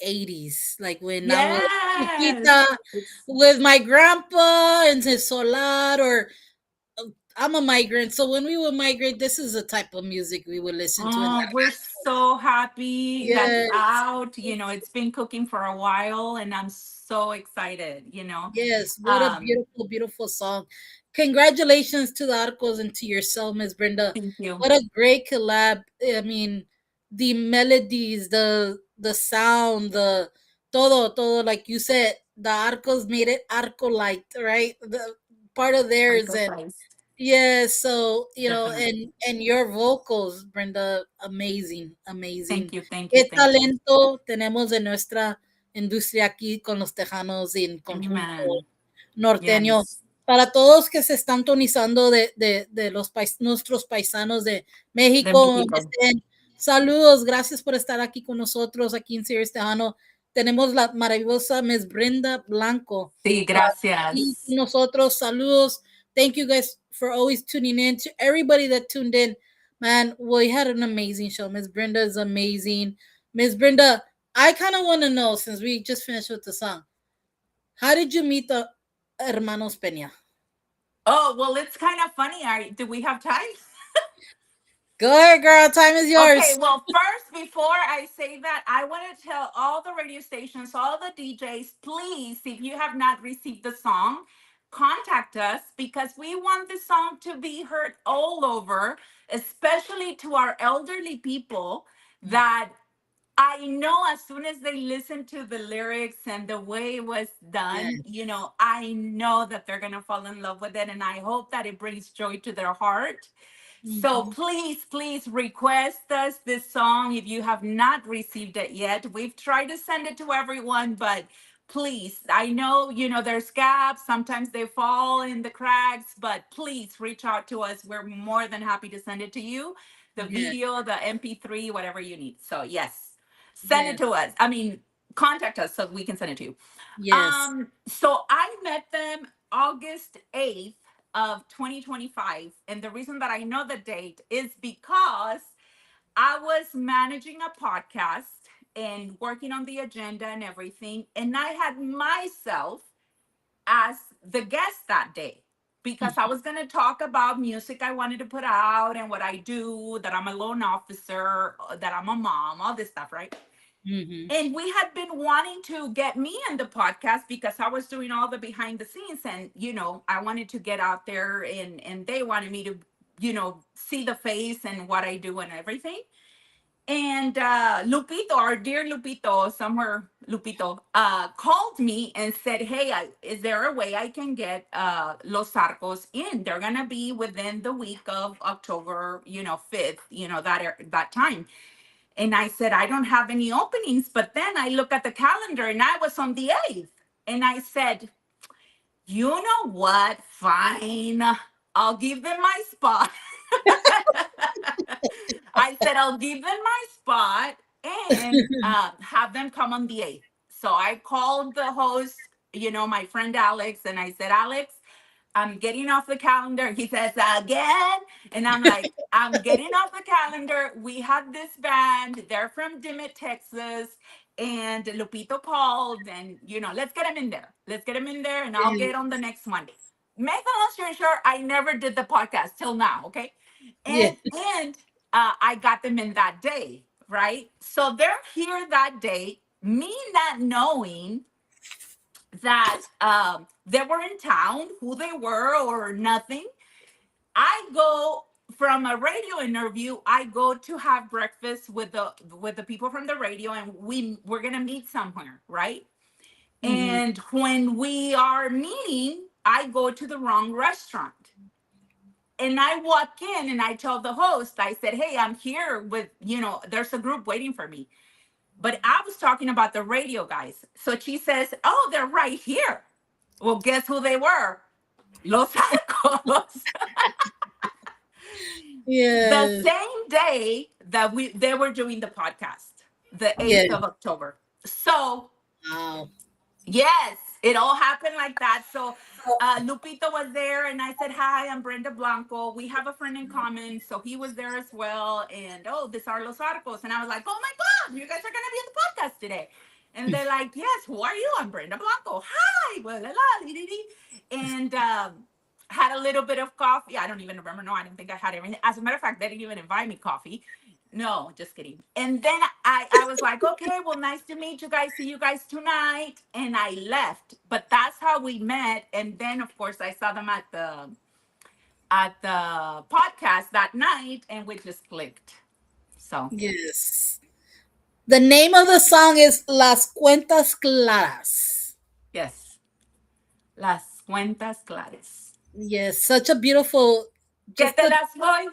80s, like when I was Yes. chiquita It's with my grandpa and his solar, or I'm a migrant, so when we would migrate, this is the type of music we would listen to in the Oh, we're so happy that's yes, out. It's been cooking for a while and I'm so excited. yes. What a Um, beautiful, beautiful song. Congratulations to the Arcos and to yourself, Miss Brenda. thank you. What a great collab. I mean, the melodies, the sound, the todo, like you said, the Arcos made it Arco light, right? The part of theirs, Arco and Price. yes, so Definitely. and your vocals, Brenda, amazing, amazing. Thank you. Thank you. Qué Thank you. talento tenemos en nuestra industria aquí con los tejanos y en conjunto Amen. norteño. Yes. Para todos que se están tonizando de nuestros paisanos de De México, donde Mexico. estén, saludos, gracias por estar aquí con nosotros, aquí en Sirius Tejano. Tenemos la maravillosa Miss Brenda Blanco Sí, aquí con gracias. nosotros, saludos. Thank you guys for always tuning in. To everybody that tuned in, man, we had an amazing show. Miss Brenda is amazing. Miss Brenda, I kind of want to know, since we just finished with the song, how did you meet the Hermanos Peña? Oh, well, it's kind of funny. Do we have time? Go ahead, girl. Time is Okay, yours. well, first, before I say that, I want to tell all the radio stations, all the DJs, please, if you have not received the song, contact us because we want the song to be heard all over, especially to our elderly people that I know as soon as they listen to the lyrics and the way it was Yes. done, I know that they're going to fall in love with it. And I hope that it brings joy to their heart. So Mhm. please, please request us this song if you have not received it yet. We've tried to send it to everyone, but please, I know, there's gaps. Sometimes they fall in the cracks, but please reach out to us. We're more than happy to send it to you. The Yes. video, the MP3, whatever you need. So yes, send it Yes. to us. I mean, contact us so we can send it to you. Yes. So I met them August 8th of 2025. And the reason that I know the date is because I was managing a podcast and working on the agenda and everything. And I had myself as the guest that day because I was going to talk about music I wanted to put out and what I do, that I'm a loan officer, that I'm a mom, all this stuff, right? Mhm. And we had been wanting to get me in the podcast because I was doing all the behind the scenes and I wanted to get out there and they wanted me to see the face and what I do and everything. And Lupito, our dear Lupito, somewhere Lupito, called me and said, hey, is there a way I can get Los Arcos in? They're going to be within the week of October, 5th, that time. And I said, I don't have any openings. But then I look at the calendar and I was on the 8th. And I said, you know what? Fine. I'll give them my spot. I said, I'll give them my spot and have them come on the 8th. So I called the host, my friend Alex, and I said, Alex, I'm getting off the calendar. He says, again. And I'm like, I'm getting off the calendar. We have this band. They're from Dimmitt, Texas. And Lupito called and, let's get him in there. Let's get him in there and I'll get on the next Monday. Make a long story short, I never did the podcast till now. Okay. Yes. And I got them in that day. Right. So they're here that day, me not knowing that they were in town, who they were or nothing. I go from a radio interview. I go to have breakfast with the people from the radio, and we're gonna meet somewhere, right? Mhm. And when we are meeting, I go to the wrong restaurant. And I walk in and I tell the host, I said, hey, I'm here with, there's a group waiting for me. But I was talking about the radio guys. So she says, oh, they're right here. Well, guess who they were? Los Arcos. The Yes. same day that they were doing the podcast, the 8th Yes. of October. So Wow. yes, it all happened like that. So Lupito was there, and I said, hi, I'm Brenda Blanco. We have a friend in common. So he was there as well. And oh, this are Los Arcos. And I was like, oh my God, you guys are going to be in the podcast today. And they're like, yes, who are you? I'm Brenda Blanco. Hi. Well, la, la, dee, dee, dee. And had a little bit of coffee. I don't even remember. No, I don't think I had everything. As a matter of fact, they didn't even invite me coffee. No, just kidding. And then I was like, okay, well, nice to meet you guys. See you guys tonight. And I left. But that's how we met. And then of course I saw them at the podcast that night and we just clicked. So Yes. The name of the song is Las Cuentas Claras. yes. Las cuentas claras. Yes, such a beautiful, ¿Qué just te the las doy?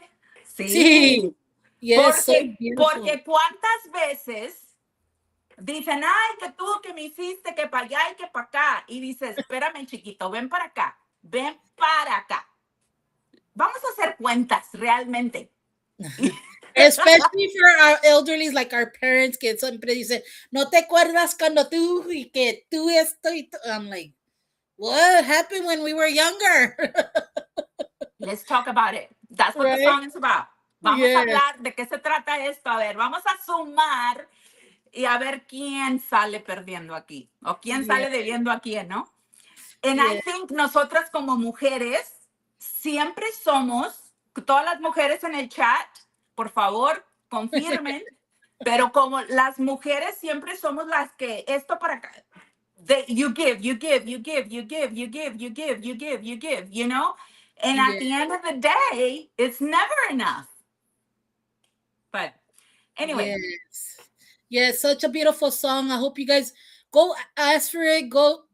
Sí. sí. Yes, so Porque, beautiful. porque cuántas veces dicen, ay, que tú que me hiciste, que para allá y que para acá. Y dices, espérame, chiquito, ven para acá, ven para acá. Vamos a hacer cuentas realmente. Especially for our elderlies, like our parents, que siempre dicen, no te acuerdas cuando tú y que tú esto y I'm like, what happened when we were younger? Let's talk about it. That's what the Right? song is about. Vamos a Yes, hablar de qué se trata esto. A ver, vamos a sumar y a ver quién sale perdiendo aquí o quién yes, sale debiendo a quién, ¿no? And I yes, think nosotras como mujeres siempre somos, todas las mujeres en el chat, por favor, confirmen, pero como las mujeres siempre somos las que esto para acá, you give, you give, you give, you give, you give, you give, you give, you give, you know? And at Yeah. the end of the day, it's never enough. But anyway, Yes. Yes, such a beautiful song. I hope you guys go ask for it. Go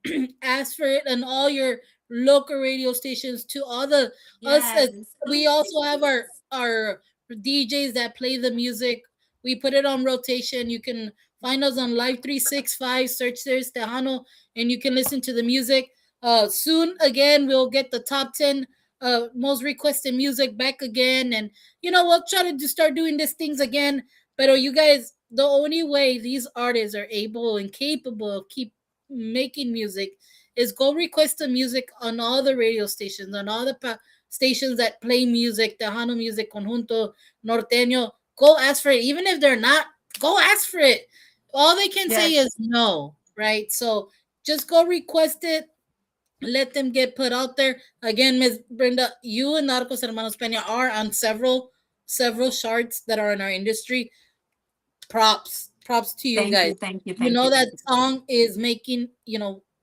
ask for it on all your local radio stations. To all the us, as yes, we also have our DJs that play the music. We put it on rotation. You can find us on Live 365. Search There's Tejano, and you can listen to the music. Soon again, we'll get the top 10 most requested music back again, and we'll try to start doing these things again. But you guys, the only way these artists are able and capable of keep making music is go request the music on all the radio stations, on all the stations that play music, Tejano music, conjunto, norteño. Go ask for it, even if they're not. Go ask for it. All they can say yes, is no, right? So just go request it. Let them get put out there again. Miss Brenda, you and Narcos Hermanos Peña are on several charts that are in our industry. Props to you thank guys. you, thank you, You thank know you, that thank you. song is making,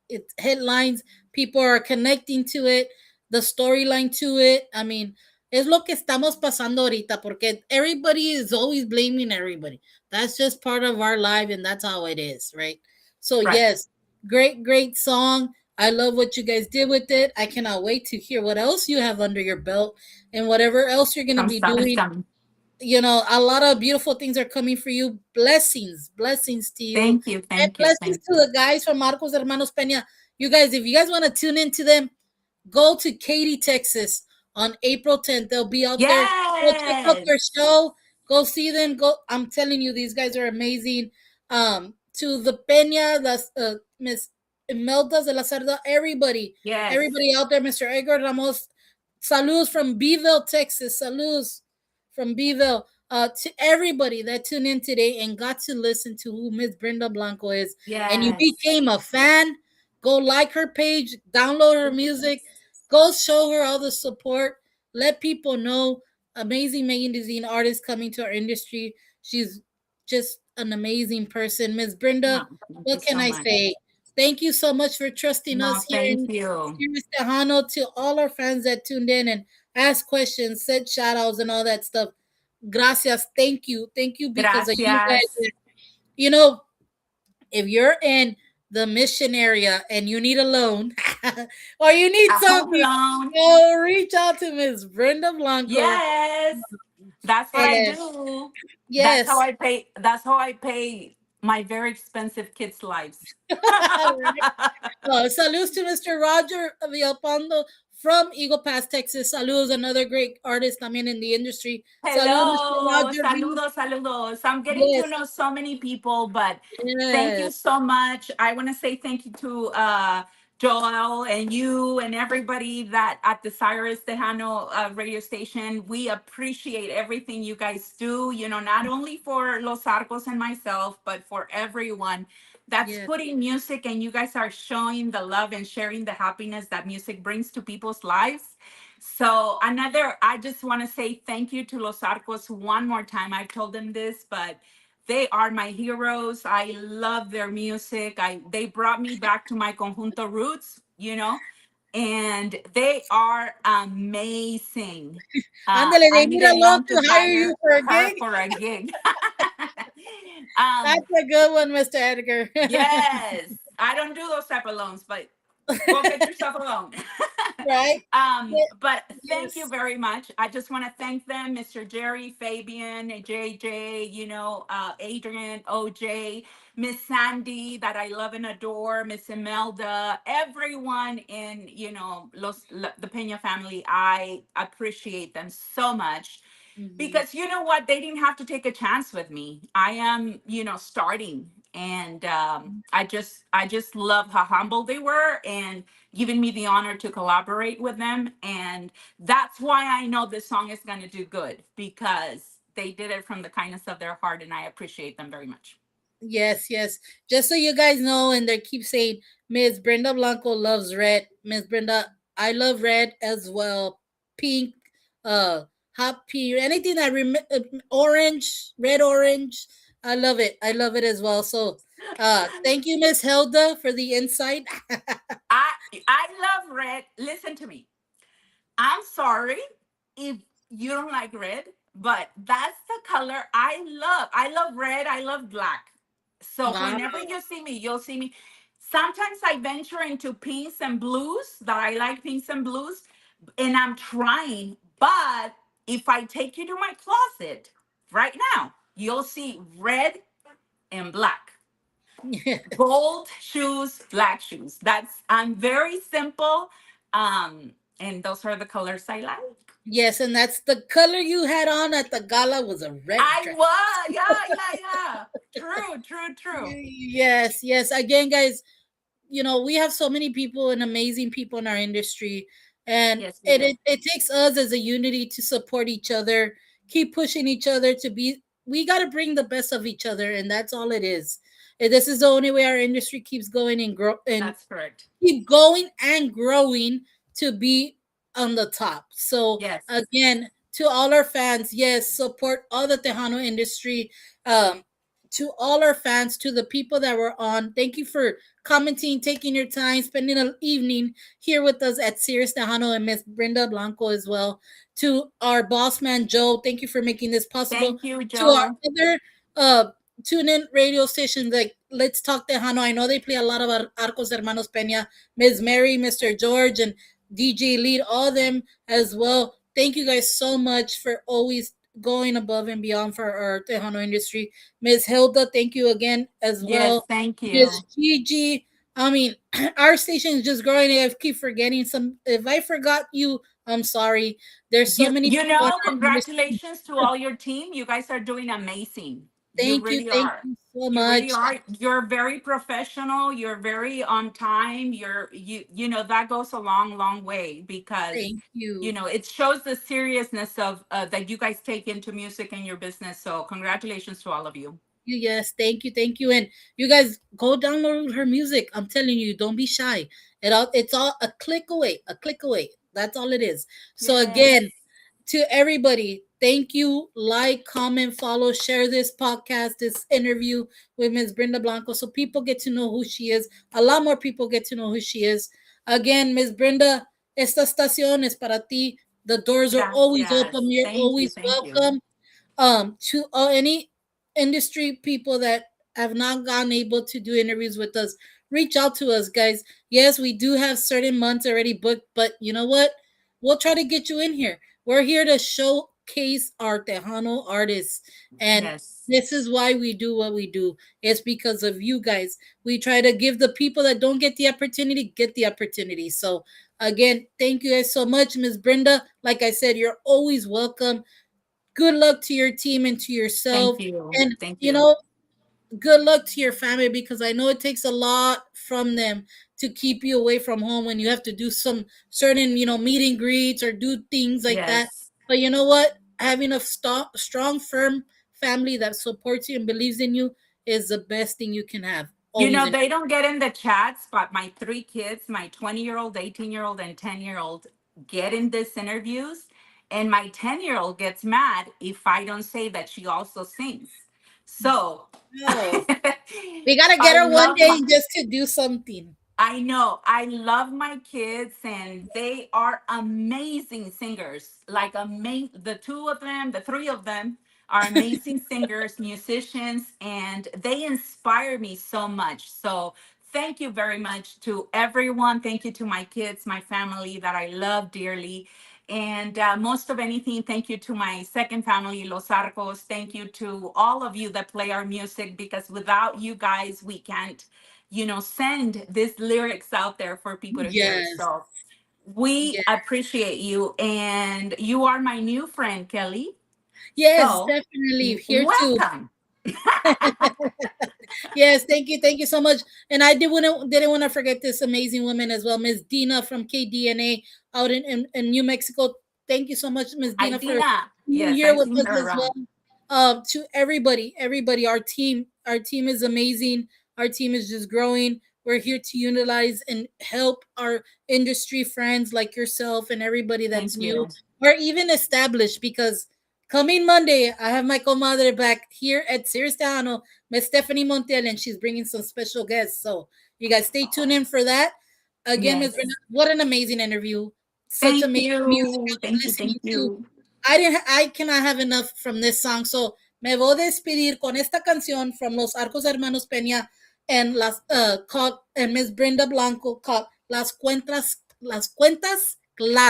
it's headlines. People are connecting to it, the storyline to it. I mean, es lo que estamos pasando ahorita, porque everybody is always blaming everybody. That's just part of our life, and that's how it is, right? So Right. yes, great song. I love what you guys did with it. I cannot wait to hear what else you have under your belt and whatever else you're gonna Some be stuff is doing. coming. A lot of beautiful things are coming for you. Blessings to you, Thank you, and thank you, blessings thank to you. the guys from Marcos Hermanos Peña. You guys, if you guys want to tune into them, go to Katy, Texas on April 10th. They'll be out there. Go check out Yes, their show. Go see them. Go. I'm telling you, these guys are amazing. To the Peña, Miss Imelda de la Cerda, yes, everybody out there, Mr. Edgar Ramos. Saludos from Beeville, Texas. Saludos from Beeville. To everybody that tuned in today and got to listen to who Miss Brenda Blanco is, and you yes. became a fan, go like her page, download her music, go show her all the support. Let people know amazing magazine artist coming to our industry. She's just an amazing person. Miss Brenda, No, thank you what can so I much. say? Thank you so much for trusting us No, here thank in you. Serious Tejano, to all our fans that tuned in and asked questions, said shout outs, and all that stuff. Gracias. Thank you because of you Gracias. guys. You know, if you're in the mission area and you need a loan or you need A home something, loan. go reach out to Miss Brenda Blanco. Yes, that's what I And do. That's how yes, I pay. That's how I pay my very expensive kids' lives. right. Saludos to Mr. Roger Villalpando from Eagle Pass, Texas. Saludos, another great artist también in the industry. Saludos, Mr. Hello, Roger V. saludos, saludos. I'm getting to Yes, know so many people, but thank you yes, so much. I want to say thank you to Joel and you and everybody that at the Cyrus Tejano radio station. We appreciate everything you guys do, not only for Los Arcos and myself, but for everyone that's yes, putting music, and you guys are showing the love and sharing the happiness that music brings to people's lives. So I just want to say thank you to Los Arcos one more time. I've told them this, but they are my heroes. I love their music. They brought me back to my conjunto roots, and they are amazing. Ándale, I they need need a a loan loan to to hire you hire for a her gig. for a gig. um, That's a good one, Mr. Edgar. yes, I don't do those type of loans, but go get yourself a loan. Right? But thank you Yes. very much. I just want to thank them, Mr. Jerry, Fabian, JJ, Adrian, OJ, Miss Sandy, that I love and adore, Miss Imelda, everyone in, the Pena family. I appreciate them so much Mhm. because you know what, they didn't have to take a chance with me. I am starting, and I just love how humble they were and giving me the honor to collaborate with them. And that's why I know this song is going to do good, because they did it from the kindness of their heart, and I appreciate them very much. Yes. Just so you guys know, and they keep saying Miss Brenda Blanco loves red. Miss Brenda, I love red as well. pink, uh, hot pink, anything that orange, red orange. I love it. I love it as well. So, thank you, Miss Hilda, for the insight. I I love red. Listen to me. I'm sorry if you don't like red, but that's the color I love. I love red. I love black. So Wow. whenever you see me, you'll see me. Sometimes I venture into pinks and blues that I like pinks and blues, and I'm trying. But if I take you to my closet right now, you'll see red and black, gold shoes, black shoes. I'm very simple. And those are the colors I like. Yes, and that's the color you had on at the gala was a red I dress. was, yeah, yeah, yeah. True, true, true. Yes, yes. Again, guys, we have so many people and amazing people in our industry, and Yes, we it do. it, it takes us as a unity to support each other, keep pushing each other to be. We got to bring the best of each other, and that's all it is. And this is the only way our industry keeps going and grow and That's correct. keep going and growing to be on the top. So Yes. again, to all our fans, yes, support all the Tejano industry. Um, to all our fans, to the people that were on, thank you for commenting, taking your time, spending an evening here with us at Sirius Tejano and Miss Brenda Blanco as well. To our boss man Joe, thank you for making this possible. Thank you, To our Joe. other uh tune in radio stations like Let's Talk Tejano. I know they play a lot of Arcos Hermanos Peña, Ms. Mary, Mr. George, and DJ Lead, all of them as well. Thank you guys so much for always going above and beyond for our Tejano industry. Ms. Hilda, thank you again as Yes, well. thank Ms. you. Gigi, I mean, our station is just growing. I keep forgetting some. If I forgot you, I'm sorry. There's so many You people in know, our industry. congratulations to all your team. You guys are doing amazing. You really Thank are. you so You really much. are. You're very professional. You're very on time. You know that goes a long, long way because Thank you. it shows the seriousness of that you guys take into music and your business. So congratulations to all of you. Yes, thank you, and you guys go download her music. I'm telling you, don't be shy. It's all a click away, a click away. That's all it is. So Yes. again, to everybody, thank you. Like, comment, follow, share this podcast, this interview with Ms. Brenda Blanco, so people get to know who she is. A lot more people get to know who she is. Again, Ms. Brenda, esta estación es para ti. The doors are always Gracias. open. You're Thank you. always Thank you. welcome. To any industry people that have not gotten able to do interviews with us, reach out to us, guys. Yes, we do have certain months already booked, but you know what, we'll try to get you in here. We're here to showcase our Tejano artists, and Yes. this is why we do what we do. It's because of you guys. We try to give the people that don't get the opportunity. So again, thank you guys so much. Miss Brenda, like I said, you're always welcome. Good luck to your team and to yourself, Thank you. and Thank you you. know, good luck to your family, because I know it takes a lot from them to keep you away from home when you have to do some certain, meet and greets or do things like that. Yes. But you know what, having a strong firm family that supports you and believes in you is the best thing you can have, always in. They don't get in the chats, but my three kids, my 20-year-old, 18-year-old, and 10-year-old, get in these interviews. And my 10-year-old gets mad if I don't say that she also sings. So Oh, we gotta get I her one love day my just to do something. I know. I love my kids and they are amazing singers. Like the two of them, the three of them are amazing singers, musicians, and they inspire me so much. So thank you very much to everyone. Thank you to my kids, my family that I love dearly. And most of anything, thank you to my second family, Los Arcos. Thank you to all of you that play our music, because without you guys, we can't send these lyrics out there for people to hear. Yes, So we yes, appreciate you. And you are my new friend, Kelly. yes, So definitely here too. welcome. Yes, thank you so much. And I didn't want to forget this amazing woman as well, Miss Dina from KDNA out in New Mexico. Thank you so much, Miss Dina, for Idina. being Yes, here I've with seen us her as around. well. To everybody, our team is amazing. Our team is just growing. We're here to utilize and help our industry friends like yourself and everybody Thank that's new. you. or even established, because coming Monday, I have my comadre back here at Sirius Tejano, Miss Stephanie Montiel, and she's bringing some special guests. So you guys stay tuned in for that. Again, Miss Yes. Brenda, what an amazing interview. Such Thank amazing music you. I've been Thank you. listening Thank to. you. I cannot have enough from this song. So me voy a despedir con esta canción from Los Arcos Hermanos Peña and called and Miss Brenda Blanco called Las Cuentas Claras.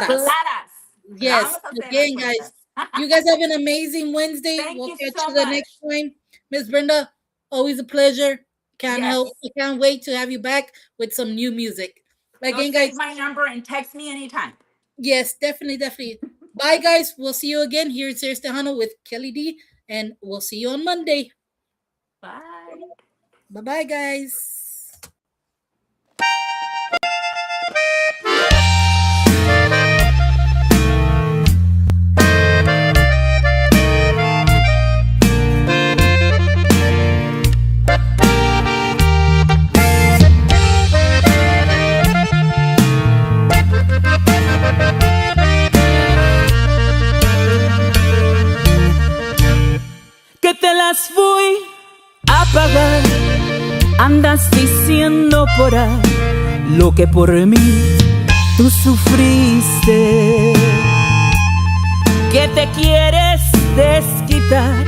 Claras. La Yes, vamos a hacer las again, guys. cuentas. You guys have an amazing Wednesday. Thank We'll you catch so you the much. next time. Miss Brenda, always a pleasure. Yes. I can't wait to have you back with some new music. Go Again, save guys. my number and text me anytime. Yes, definitely. Bye, guys. We'll see you again here at Sirius Tejano with Kelly D, and we'll see you on Monday. Bye. Bye, guys. Que te las fui a pagar. Andas diciendo por ahí lo que por mí tú sufriste. Que te quieres desquitar,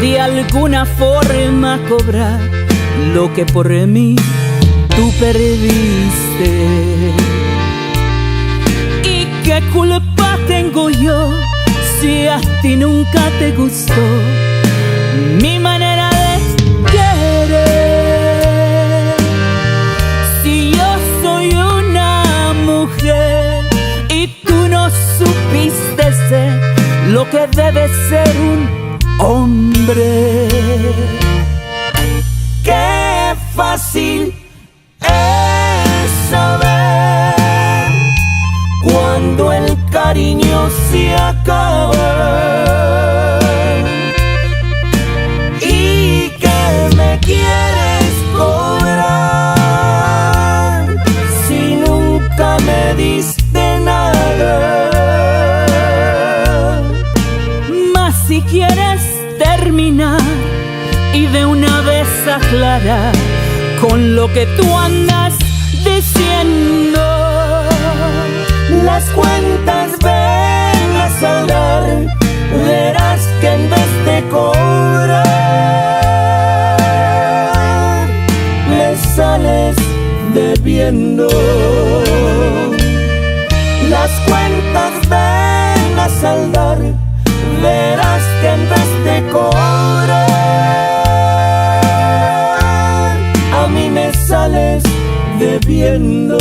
de alguna forma cobrar lo que por mí tú perdiste. ¿Y qué culpa tengo yo si a ti nunca te gustó mi manera de querer? Si yo soy una mujer y tú no supiste ser lo que debe ser un hombre, qué fácil es saber cuando el cariño se acaba. Y que me quieres cobrar si nunca me diste nada. Mas si quieres terminar y de una vez aclarar con lo que tú andas diciendo, las cuentas ven a saldar, verás que en vez de cobrar me sales debiendo. Las cuentas ven a saldar, verás que en vez de cobrar a mí me sales debiendo.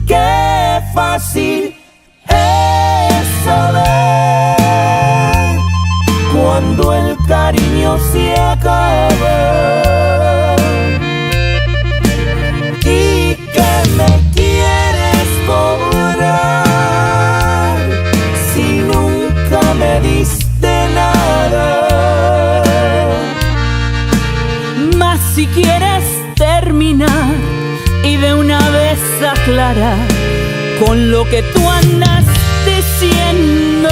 Qué fácil es saber cuando el cariño se acaba. Y que me quieres cobrar si nunca me diste nada. Mas si quieres terminar y de una vez aclarar con lo que tú andas diciendo,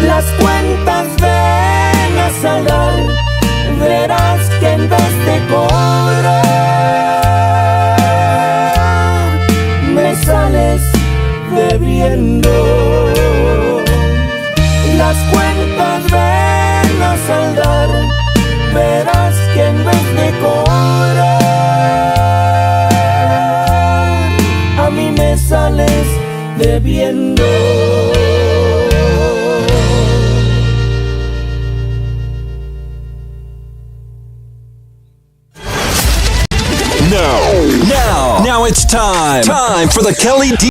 las cuentas ven a saldar, verás que en vez de cobrar me sales debiendo. Las cuentas ven a saldar, verás que en vez de cobrar a mí me sales debiendo. Now it's time for the Kelly D